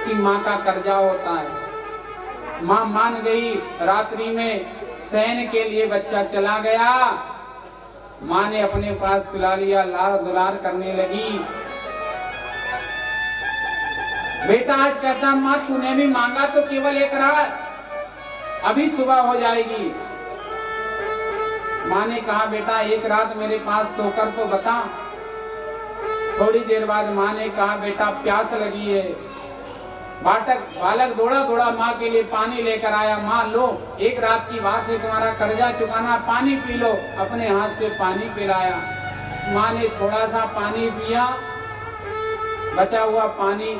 कि माँ का कर्जा होता है। माँ मान गई। रात्रि में शयन के लिए बच्चा चला गया। माँ ने अपने पास सुला लिया, लाड़ दुलार करने लगी। बेटा आज कहता माँ तूने भी मांगा तो केवल एक रात, अभी सुबह हो जाएगी। माँ ने कहा बेटा एक रात मेरे पास सोकर तो बता। थोड़ी देर बाद माँ ने कहा बेटा प्यास लगी है। बालक दौड़ा दौड़ा माँ के लिए पानी लेकर आया। माँ लो, एक रात की बात है, तुम्हारा कर्जा चुकाना, पानी पी लो। अपने हाथ से पानी पिलाया। माँ ने थोड़ा सा पानी पिया, बचा हुआ पानी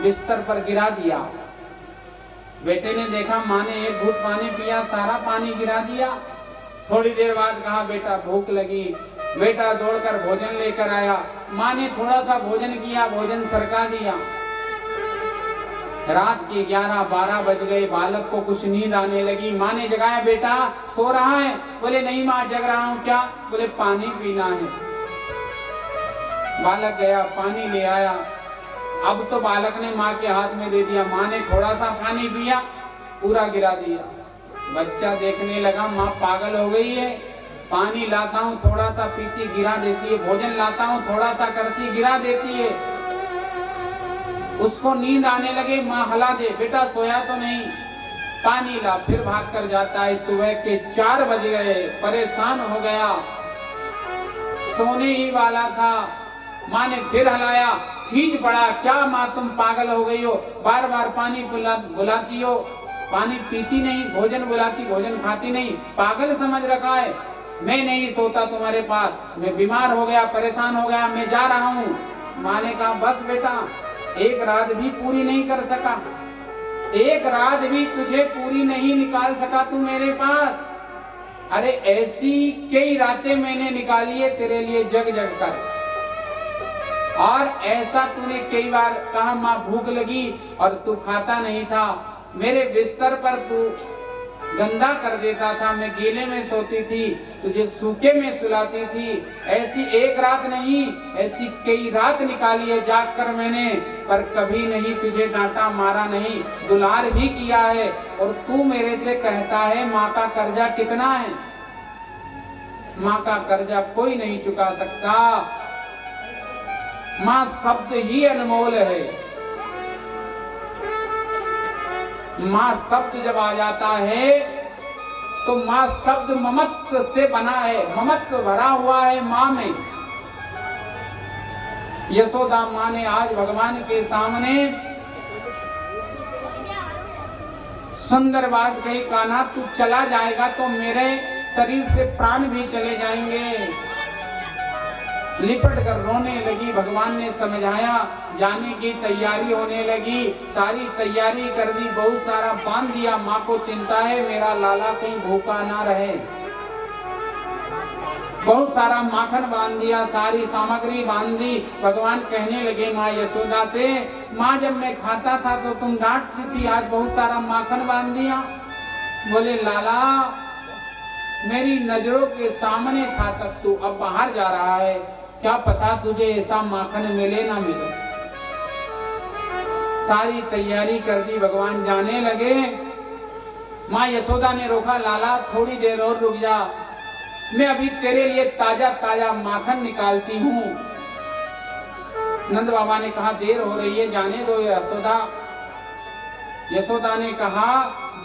बिस्तर पर गिरा दिया। बेटे ने देखा माँ ने एक घूंट पानी पिया, सारा पानी गिरा दिया। थोड़ी देर बाद कहा बेटा भूख लगी। बेटा दौड़कर भोजन लेकर आया। माँ ने थोड़ा सा भोजन किया, भोजन सरका दिया। रात के 11-12 बज गए। बालक को कुछ नींद आने लगी। माँ ने जगाया बेटा सो रहा है? बोले नहीं माँ जग रहा हूँ। क्या? बोले पानी पीना है। बालक गया पानी ले आया। अब तो बालक ने माँ के हाथ में दे दिया। माँ ने थोड़ा सा पानी पिया, पूरा गिरा दिया। बच्चा देखने लगा माँ पागल हो गई है। पानी लाता हूँ थोड़ा सा पीती, गिरा देती है। भोजन लाता हूँ थोड़ा सा करती, गिरा देती है। उसको नींद आने लगे। माँ हला दे, बेटा सोया तो नहीं, पानी ला। फिर भाग कर जाता है। सुबह के 4 बज गए। परेशान हो गया, सोने ही वाला था। माँ ने फिर हलाया, खींच पड़ा। क्या माँ तुम पागल हो गई हो? बार बार पानी बुलाती हो, पानी पीती नहीं, भोजन बुलाती, भोजन खाती नहीं। पागल समझ रखा है। मैं नहीं सोता तुम्हारे पास, मैं बीमार हो गया, परेशान हो गया, मैं जा रहा हूँ। माँ ने कहा बस बेटा, एक रात भी पूरी नहीं कर सका, एक रात भी तुझे पूरी नहीं निकाल सका तू मेरे पास। अरे ऐसी कई रातें मैंने निकाली है तेरे लिए जग जग कर। और ऐसा तूने कई बार कहा माँ भूख लगी और तू खाता नहीं था। मेरे बिस्तर पर तू गंदा कर देता था, मैं गीले में सोती थी, तुझे सूखे में सुलाती थी। ऐसी एक रात नहीं, ऐसी कई रात निकाली है जाग कर मैंने, पर कभी नहीं तुझे डांटा, मारा नहीं, दुलार भी किया है। और तू मेरे से कहता है माँ का कर्जा कितना है? माँ का कर्जा कोई नहीं चुका सकता। माँ शब्द ही अनमोल है। माँ शब्द जब आ जाता है तो माँ शब्द ममत्व से बना है, ममत्व भरा हुआ है माँ में। यशोदा माँ ने आज भगवान के सामने सुंदर बात कही, कान्हा तू चला जाएगा तो मेरे शरीर से प्राण भी चले जाएंगे। लिपट कर रोने लगी। भगवान ने समझाया, जाने की तैयारी होने लगी। सारी तैयारी कर दी, बहुत सारा बांध दिया। माँ को चिंता है मेरा लाला कहीं भूखा ना रहे। बहुत सारा माखन बांध दिया, सारी सामग्री बांध दी। भगवान कहने लगे माँ यशोदा से, माँ जब मैं खाता था तो तुम डांटती थी, आज बहुत सारा माखन बांध दिया। बोले लाला मेरी नजरों के सामने था तब तू, अब बाहर जा रहा है, क्या पता तुझे ऐसा माखन मिले ना मिले। सारी तैयारी कर दी, भगवान जाने लगे। माँ यशोदा ने रोका, लाला थोड़ी देर और रुक जा, मैं अभी तेरे लिए ताजा ताजा माखन निकालती हूँ। नंद बाबा ने कहा देर हो रही है, जाने दो यशोदा। यशोदा ने कहा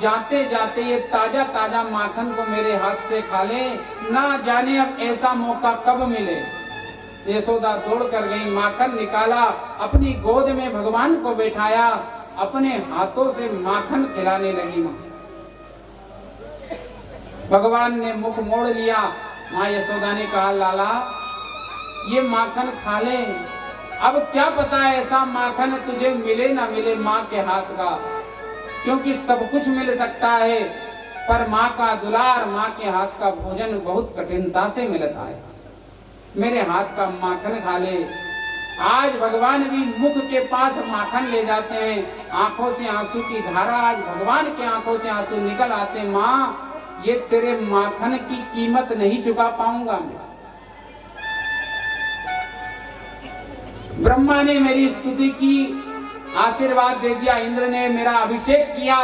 जाते जाते ये ताजा ताजा माखन को मेरे हाथ से खा ले, ना जाने अब ऐसा मौका कब मिले। यशोदा दौड़ कर गई, माखन निकाला, अपनी गोद में भगवान को बैठाया, अपने हाथों से माखन खिलाने लगी। माँ भगवान ने मुख मोड़ लिया। माँ यशोदा ने कहा लाला ये माखन खा ले, अब क्या पता ऐसा माखन तुझे मिले ना मिले माँ के हाथ का, क्योंकि सब कुछ मिल सकता है पर माँ का दुलार, माँ के हाथ का भोजन बहुत कठिनता से मिलता है। मेरे हाथ का माखन खा ले। आज भगवान भी मुख के पास माखन ले जाते हैं, आंखों से आंसू की धारा आज भगवान के आंखों से आंसू निकल आते हैं। माँ, ये तेरे माखन की कीमत नहीं चुका पाऊंगा मैं। ब्रह्मा ने मेरी स्तुति की, आशीर्वाद दे दिया, इंद्र ने मेरा अभिषेक किया,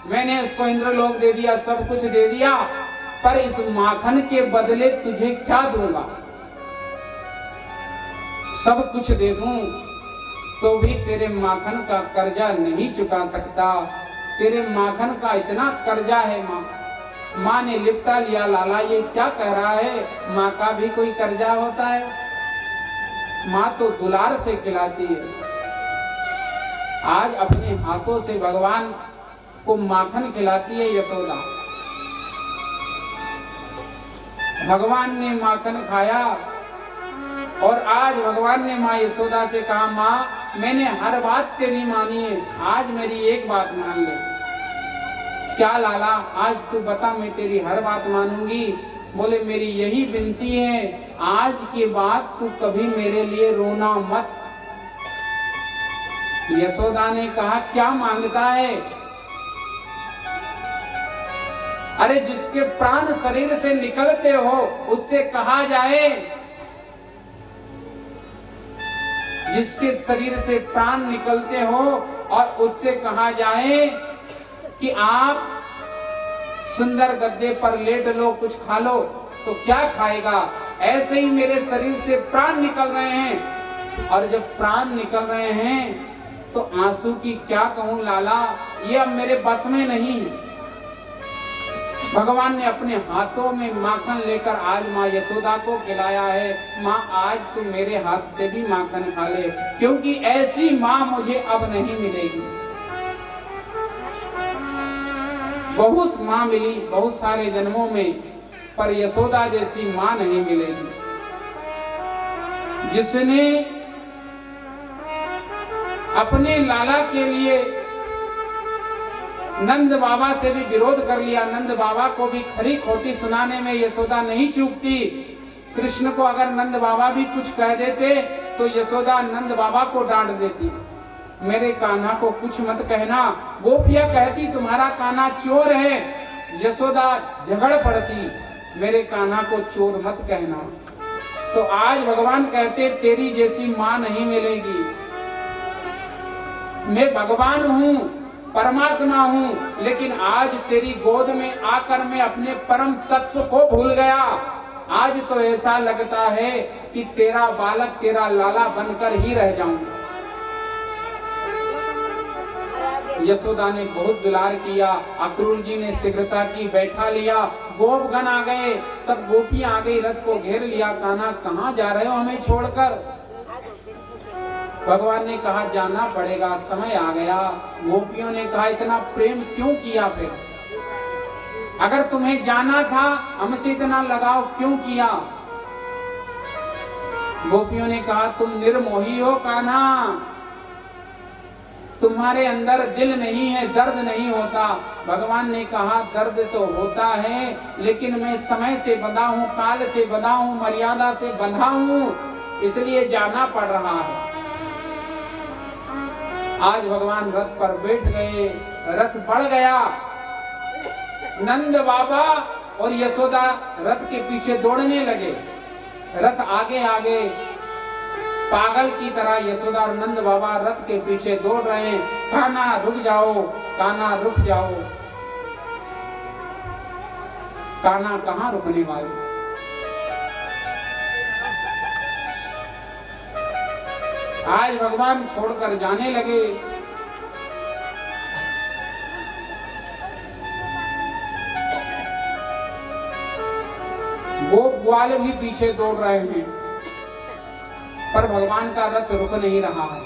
मैंने उसको इंद्रलोक दे दिया, सब कुछ दे दिया, पर इस माखन के बदले तुझे क्या दूंगा? सब कुछ दे दूं तो भी तेरे माखन का कर्जा नहीं चुका सकता। तेरे माखन का इतना कर्जा है माँ। माँ ने लिपटा लिया, लाला ये क्या कह रहा है? माँ का भी कोई कर्जा होता है? माँ तो दुलार से खिलाती है। आज अपने हाथों से भगवान को माखन खिलाती है यशोदा। भगवान ने माखन खाया और आज भगवान ने माँ यशोदा से कहा, माँ मैंने हर बात तेरी मानी है, आज मेरी एक बात मान ले। क्या लाला? आज तू बता, मैं तेरी हर बात मानूंगी। बोले मेरी यही विनती है, आज के बाद तू कभी मेरे लिए रोना मत। यशोदा ने कहा, क्या मांगता है? अरे जिसके प्राण शरीर से निकलते हो उससे कहा जाए, जिसके शरीर से प्राण निकलते हो और उससे कहा जाए कि आप सुंदर गद्दे पर लेट लो, कुछ खा लो, तो क्या खाएगा? ऐसे ही मेरे शरीर से प्राण निकल रहे हैं, और जब प्राण निकल रहे हैं तो आंसू की क्या कहूं लाला, ये अब मेरे बस में नहीं है। भगवान ने अपने हाथों में माखन लेकर आज माँ यशोदा को खिलाया है। माँ आज तू मेरे हाथ से भी माखन खा ले, क्योंकि ऐसी माँ मुझे अब नहीं मिलेगी। बहुत माँ मिली बहुत सारे जन्मों में, पर यशोदा जैसी माँ नहीं मिलेगी, जिसने अपने लाला के लिए नंद बाबा से भी विरोध कर लिया। नंद बाबा को भी खरी खोटी सुनाने में यशोदा नहीं चूकती। कृष्ण को अगर नंद बाबा भी कुछ कह देते तो यशोदा नंद बाबा को डांट देती, मेरे कान्हा को कुछ मत कहना। गोपियां कहती तुम्हारा कान्हा चोर है, यशोदा झगड़ पड़ती, मेरे कान्हा को चोर मत कहना। तो आज भगवान कहते तेरी जैसी माँ नहीं मिलेगी। मैं भगवान हूँ, परमात्मा हूँ, लेकिन आज तेरी गोद में आकर मैं अपने परम तत्व को भूल गया। आज तो ऐसा लगता है कि तेरा बालक, तेरा लाला बनकर ही रह जाऊं। यशोदा ने बहुत दुलार किया, अक्रूर जी ने शीघ्रता की, बैठा लिया, गोपगण आ गए, सब गोपियां आ गई, रथ को घेर लिया। कान्हा कहाँ जा रहे हो हमें छोड़कर? भगवान ने कहा जाना पड़ेगा, समय आ गया। गोपियों ने कहा इतना प्रेम क्यों किया? फिर अगर तुम्हें जाना था हमसे इतना लगाव क्यों किया? गोपियों ने कहा तुम निर्मोही हो कान्हा, तुम्हारे अंदर दिल नहीं है, दर्द नहीं होता। भगवान ने कहा दर्द तो होता है, लेकिन मैं समय से बंधा हूँ, काल से बंधा हूँ, मर्यादा से बंधा हूँ, इसलिए जाना पड़ रहा है। आज भगवान रथ पर बैठ गए, रथ बढ़ गया। नंद बाबा और यशोदा रथ के पीछे दौड़ने लगे, रथ आगे आगे पागल की तरह यशोदा और नंद बाबा रथ के पीछे दौड़ रहे हैं। कान्हा रुक जाओ, कान्हा रुक जाओ। कान्हा कहाँ रुकने वाली? आज भगवान छोड़कर जाने लगे। गोप ग्वाल भी पीछे दौड़ रहे हैं, पर भगवान का रथ रुक नहीं रहा है।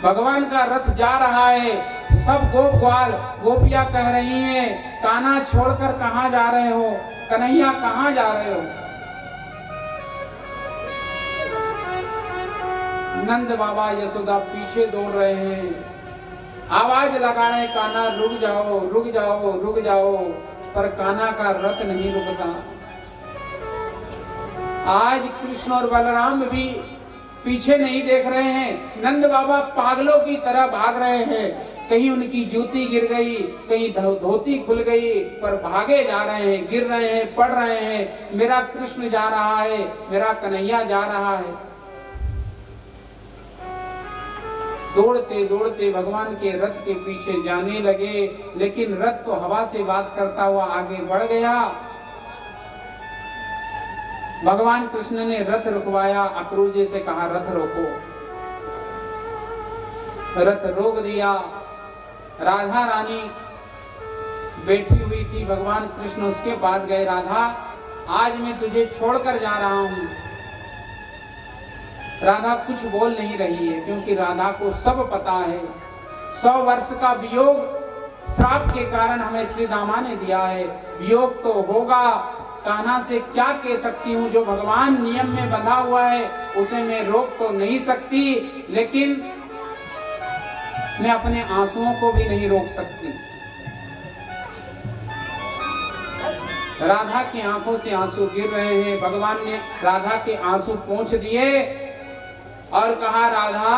भगवान का रथ जा रहा है, सब गोप ग्वाल गोपियां कह रही हैं कान्हा छोड़कर कहाँ जा रहे हो, कन्हैया कहाँ जा रहे हो? नंद बाबा यशोदा पीछे दौड़ रहे हैं, आवाज लगाए कान्हा रुक जाओ, रुक जाओ, रुक जाओ, पर कान्हा का रथ नहीं रुकता। आज कृष्ण और बलराम भी पीछे नहीं देख रहे हैं। नंद बाबा पागलों की तरह भाग रहे हैं। कहीं उनकी जूती गिर गई, कहीं धोती खुल गई, पर भागे जा रहे हैं, गिर रहे हैं, पड़ रहे हैं। मेरा कृष्ण जा रहा है, मेरा कन्हैया जा रहा है। दौड़ते दौड़ते भगवान के रथ के पीछे जाने लगे, लेकिन रथ तो हवा से बात करता हुआ आगे बढ़ गया। भगवान कृष्ण ने रथ रुकवाया, अक्रूर जी से कहा रथ रोको। रथ रोक दिया। राधा रानी बैठी हुई थी, भगवान कृष्ण उसके पास गए। राधा, आज मैं तुझे छोड़कर जा रहा हूं। राधा कुछ बोल नहीं रही है, क्योंकि राधा को सब पता है। 100 वर्ष का वियोग श्राप के कारण हमें श्री दामा ने दिया है। वियोग तो होगा, कान्हा से क्या कह सकती हूँ? जो भगवान नियम में बंधा हुआ है उसे मैं रोक तो नहीं सकती, लेकिन मैं अपने आंसुओं को भी नहीं रोक सकती। राधा की आंखों से आंसू गिर रहे हैं। भगवान ने राधा के आंसू पोंछ दिए और कहा, राधा,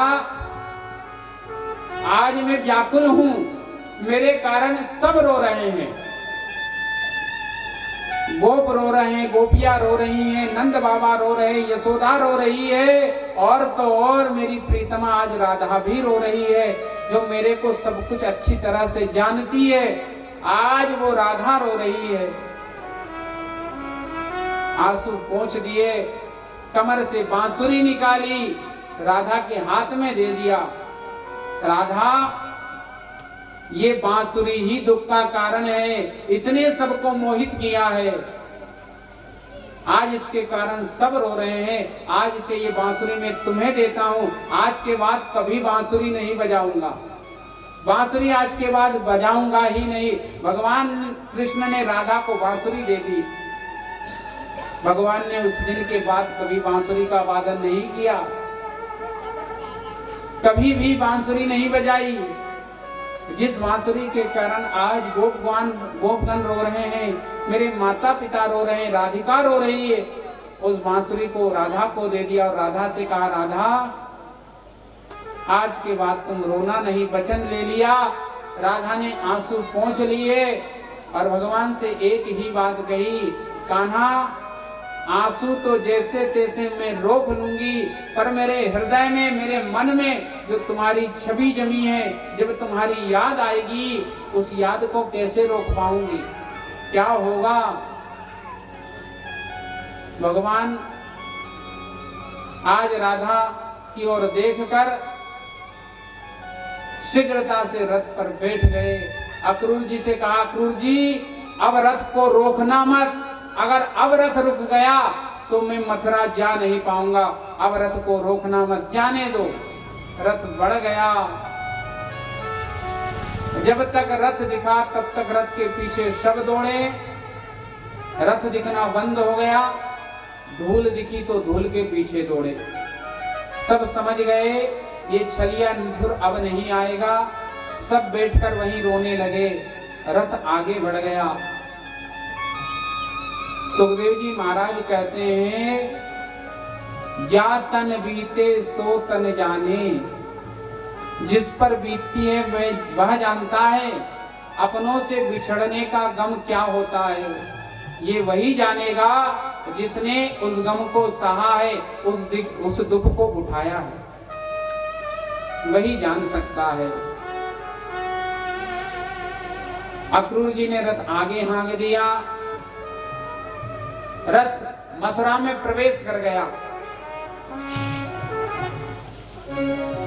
आज मैं व्याकुल हूं, मेरे कारण सब रो रहे हैं। गोप रो रहे हैं, गोपियां रो रही हैं, नंद बाबा रो रहे हैं, यशोदा रो रही है, और तो और मेरी प्रीतमा आज राधा भी रो रही है, जो मेरे को सब कुछ अच्छी तरह से जानती है। आज वो राधा रो रही है। आंसू पोंछ दिए, कमर से बांसुरी निकाली, राधा के हाथ में दे दिया। राधा, ये बांसुरी ही दुख का कारण है, इसने सबको मोहित किया है। आज इसके कारण सब रो रहे हैं। आज से ये बांसुरी मैं तुम्हें देता हूं। आज के बाद कभी बांसुरी नहीं बजाऊंगा। बांसुरी आज के बाद बजाऊंगा ही नहीं। भगवान कृष्ण ने राधा को बांसुरी दे दी। भगवान ने उस दिन के बाद कभी बांसुरी का वादन नहीं किया, कभी भी बांसुरी नहीं बजाई। जिस बांसुरी के कारण आज गोपगण रो रहे हैं, मेरे माता पिता रो रहे हैं, राधिका रो रही है, उस बांसुरी को राधा को दे दिया और राधा से कहा, राधा, आज के बाद तुम रोना नहीं, वचन ले लिया। राधा ने आंसू पोंछ लिए और भगवान से एक ही बात कही, कान्हा, आंसू तो जैसे तैसे मैं रोक लूंगी, पर मेरे हृदय में, मेरे मन में जो तुम्हारी छवि जमी है, जब तुम्हारी याद आएगी, उस याद को कैसे रोक पाऊंगी? क्या होगा? भगवान आज राधा की ओर देखकर शीघ्रता से रथ पर बैठ गए। अक्रूर जी से कहा, अक्रूर जी, अब रथ को रोकना मत। अगर अब रथ रुक गया तो मैं मथुरा जा नहीं पाऊंगा। अब रथ को रोकना मत, जाने दो। रथ बढ़ गया। जब तक रथ दिखा तब तक रथ के पीछे सब दौड़े। रथ दिखना बंद हो गया, धूल दिखी तो धूल के पीछे दौड़े। सब समझ गए ये छलिया निठुर अब नहीं आएगा। सब बैठकर वहीं रोने लगे। रथ आगे बढ़ गया। सुखदेव जी महाराज कहते हैं, जा तन बीते सो तन जाने। जिस पर बीतती है वह जानता है। अपनों से बिछड़ने का गम क्या होता है, ये वही जानेगा जिसने उस गम को सहा है, उस दुख को उठाया है, वही जान सकता है। अक्रूर जी ने रथ आगे हाँक दिया। रथ मथुरा में प्रवेश कर गया।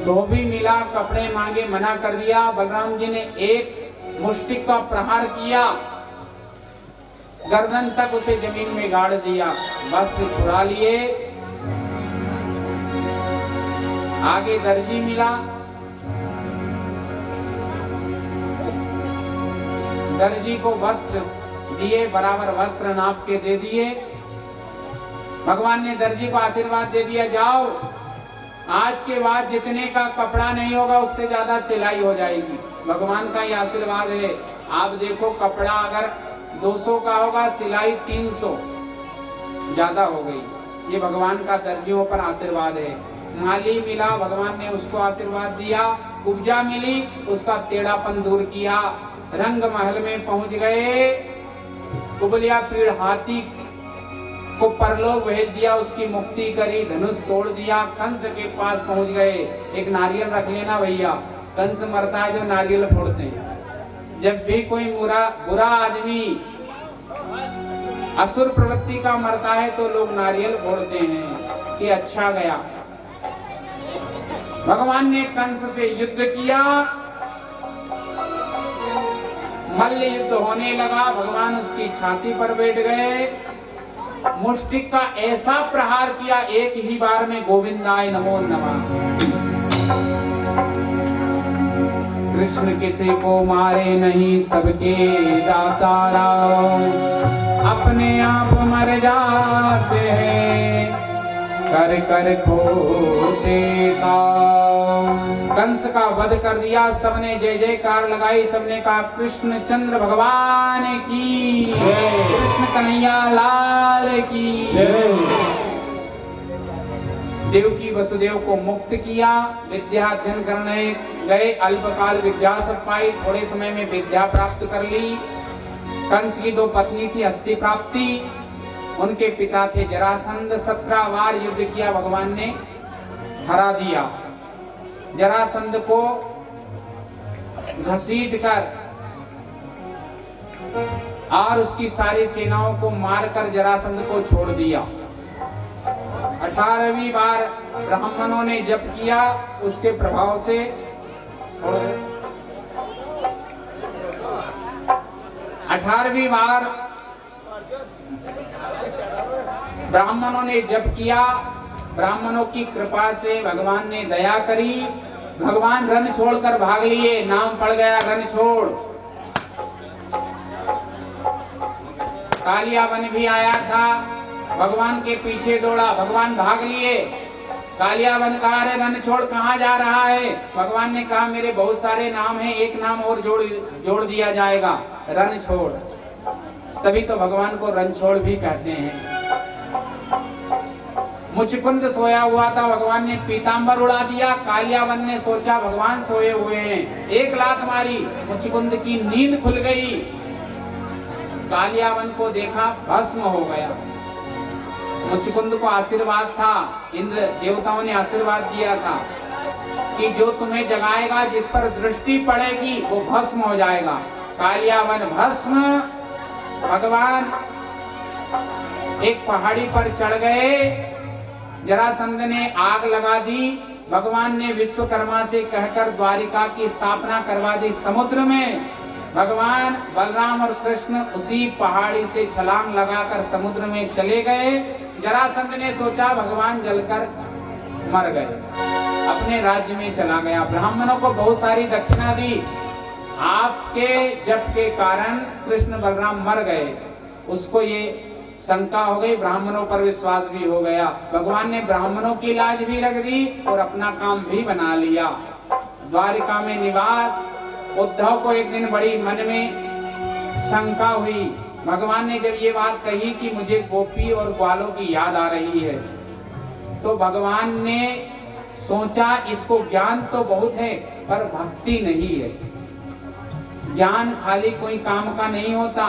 धोबी मिला, कपड़े मांगे, मना कर दिया। बलराम जी ने एक मुष्टिक का प्रहार किया, गर्दन तक उसे जमीन में गाड़ दिया, वस्त्र छुड़ा लिए। आगे दर्जी मिला, दर्जी को वस्त्र दिए, बराबर वस्त्र नाप के दे दिए। भगवान ने दर्जी को आशीर्वाद दे दिया, जाओ, आज के बाद जितने का कपड़ा नहीं होगा उससे ज्यादा सिलाई हो जाएगी। भगवान का ये आशीर्वाद है। आप देखो, कपड़ा अगर 200 का होगा, सिलाई 300 ज्यादा हो गई। ये भगवान का दर्जियों पर आशीर्वाद है। माली मिला, भगवान ने उसको आशीर्वाद दिया। उपजा मिली, उसका टेढ़ापन दूर किया। रंग महल में पहुंच गए, कुबलिया पीड़ हाथी को परलोक भेज दिया, उसकी मुक्ति करी, धनुष तोड़ दिया। कंस के पास पहुंच गए। एक नारियल रख लेना भैया, कंस मरता है जो नारियल फोड़ते हैं। जब भी कोई बुरा आदमी असुर प्रवृत्ति का मरता है तो लोग नारियल फोड़ते हैं कि अच्छा गया। भगवान ने कंस से युद्ध किया, मल्ल युद्ध होने लगा। भगवान उसकी छाती पर बैठ गए, मुष्टिक का ऐसा प्रहार किया एक ही बार में, गोविंदाय नमो नमः। कृष्ण किसी को मारे नहीं, सबके दाता राम, अपने आप मर जाते हैं, कर कर खोटे काम। कंस का वध कर दिया, सबने जय जयकार लगाई, सबने कहा कृष्ण चंद्र भगवान की जय, कृष्ण कन्हैया लाल की जय। देवकी वसुदेव को मुक्त किया, विद्या अध्ययन करने गए, अल्पकाल विद्या सब पाई, थोड़े समय में विद्या प्राप्त कर ली। कंस की 2 पत्नी थी, हस्ती प्राप्ति, उनके पिता थे जरासंध। 17 बार युद्ध किया, भगवान ने हरा दिया। जरासंध को घसीट कर और उसकी सारी सेनाओं को मारकर जरासंध को छोड़ दिया। 18वीं बार ब्राह्मणों ने जप किया, उसके प्रभाव से 18वीं बार ब्राह्मणों ने जप किया, ब्राह्मणों की कृपा से भगवान ने दया करी, भगवान रण छोड़कर भाग लिए, नाम पड़ गया रण छोड़। कालियावन भी आया था, भगवान के पीछे दौड़ा, भगवान भाग लिए। कालियावन कहा रे रण छोड़ कहाँ जा रहा है? भगवान ने कहा मेरे बहुत सारे नाम हैं, एक नाम और जोड़ दिया जाएगा, रण छोड़। तभी तो भगवान को रण छोड़ भी कहते हैं। मुचकुंद सोया हुआ था, भगवान ने पीतांबर उड़ा दिया। कालियावन ने सोचा भगवान सोए हुए हैं, एक लात मारी, मुचकुंद की नींद खुल गई। कालियावन को देखा, भस्म हो गया। मुचकुंद को आशीर्वाद था, इंद्र देवताओं ने आशीर्वाद दिया था कि जो तुम्हें जगाएगा, जिस पर दृष्टि पड़ेगी वो भस्म हो जाएगा। कालियावन भस्म। भगवान एक पहाड़ी पर चढ़ गए, जरासंध ने आग लगा दी। भगवान ने विश्वकर्मा से कहकर द्वारिका की स्थापना करवा दी समुद्र में। भगवान बलराम और कृष्ण उसी पहाड़ी से छलांग लगाकर समुद्र में चले गए। जरासंध ने सोचा भगवान जलकर मर गए, अपने राज्य में चला गया। ब्राह्मणों को बहुत सारी दक्षिणा दी, आपके जप के कारण कृष्ण बलराम मर गए। उसको ये शंका हो गई, ब्राह्मणों पर विश्वास भी हो गया। भगवान ने ब्राह्मणों की लाज भी रख दी और अपना काम भी बना लिया। द्वारिका में निवास। उद्धव को एक दिन बड़ी मन में शंका हुई। भगवान ने जब ये बात कही कि मुझे गोपी और ग्वालों की याद आ रही है, तो भगवान ने सोचा इसको ज्ञान तो बहुत है पर भक्ति नहीं है। ज्ञान खाली कोई काम का नहीं होता।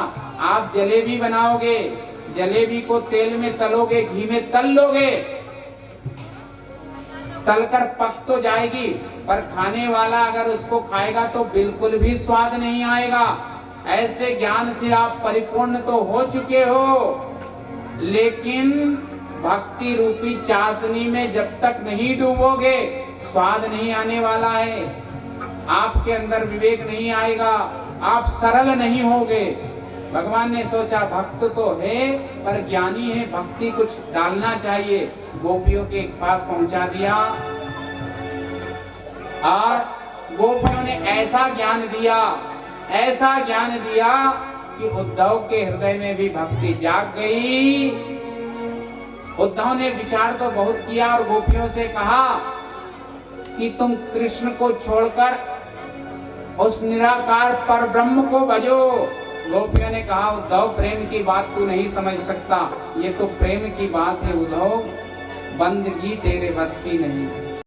आप जलेबी बनाओगे, जलेबी को तेल में तलोगे, घी में तल लोगे, तलकर पक तो जाएगी, पर खाने वाला अगर उसको खाएगा तो बिल्कुल भी स्वाद नहीं आएगा। ऐसे ज्ञान से आप परिपूर्ण तो हो चुके हो, लेकिन भक्ति रूपी चाशनी में जब तक नहीं डूबोगे स्वाद नहीं आने वाला है। आपके अंदर विवेक नहीं आएगा, आप सरल नहीं होगे। भगवान ने सोचा भक्त तो है पर ज्ञानी है, भक्ति कुछ डालना चाहिए। गोपियों के पास पहुंचा दिया और गोपियों ने ऐसा ज्ञान दिया, ऐसा ज्ञान दिया कि उद्धव के हृदय में भी भक्ति जाग गई। उद्धव ने विचार तो बहुत किया और गोपियों से कहा कि तुम कृष्ण को छोड़कर उस निराकार पर ब्रह्म को भजो। गोपियों ने कहा उद्धव प्रेम की बात तू नहीं समझ सकता, ये तो प्रेम की बात है उद्धव। बंदगी तेरे बस की नहीं।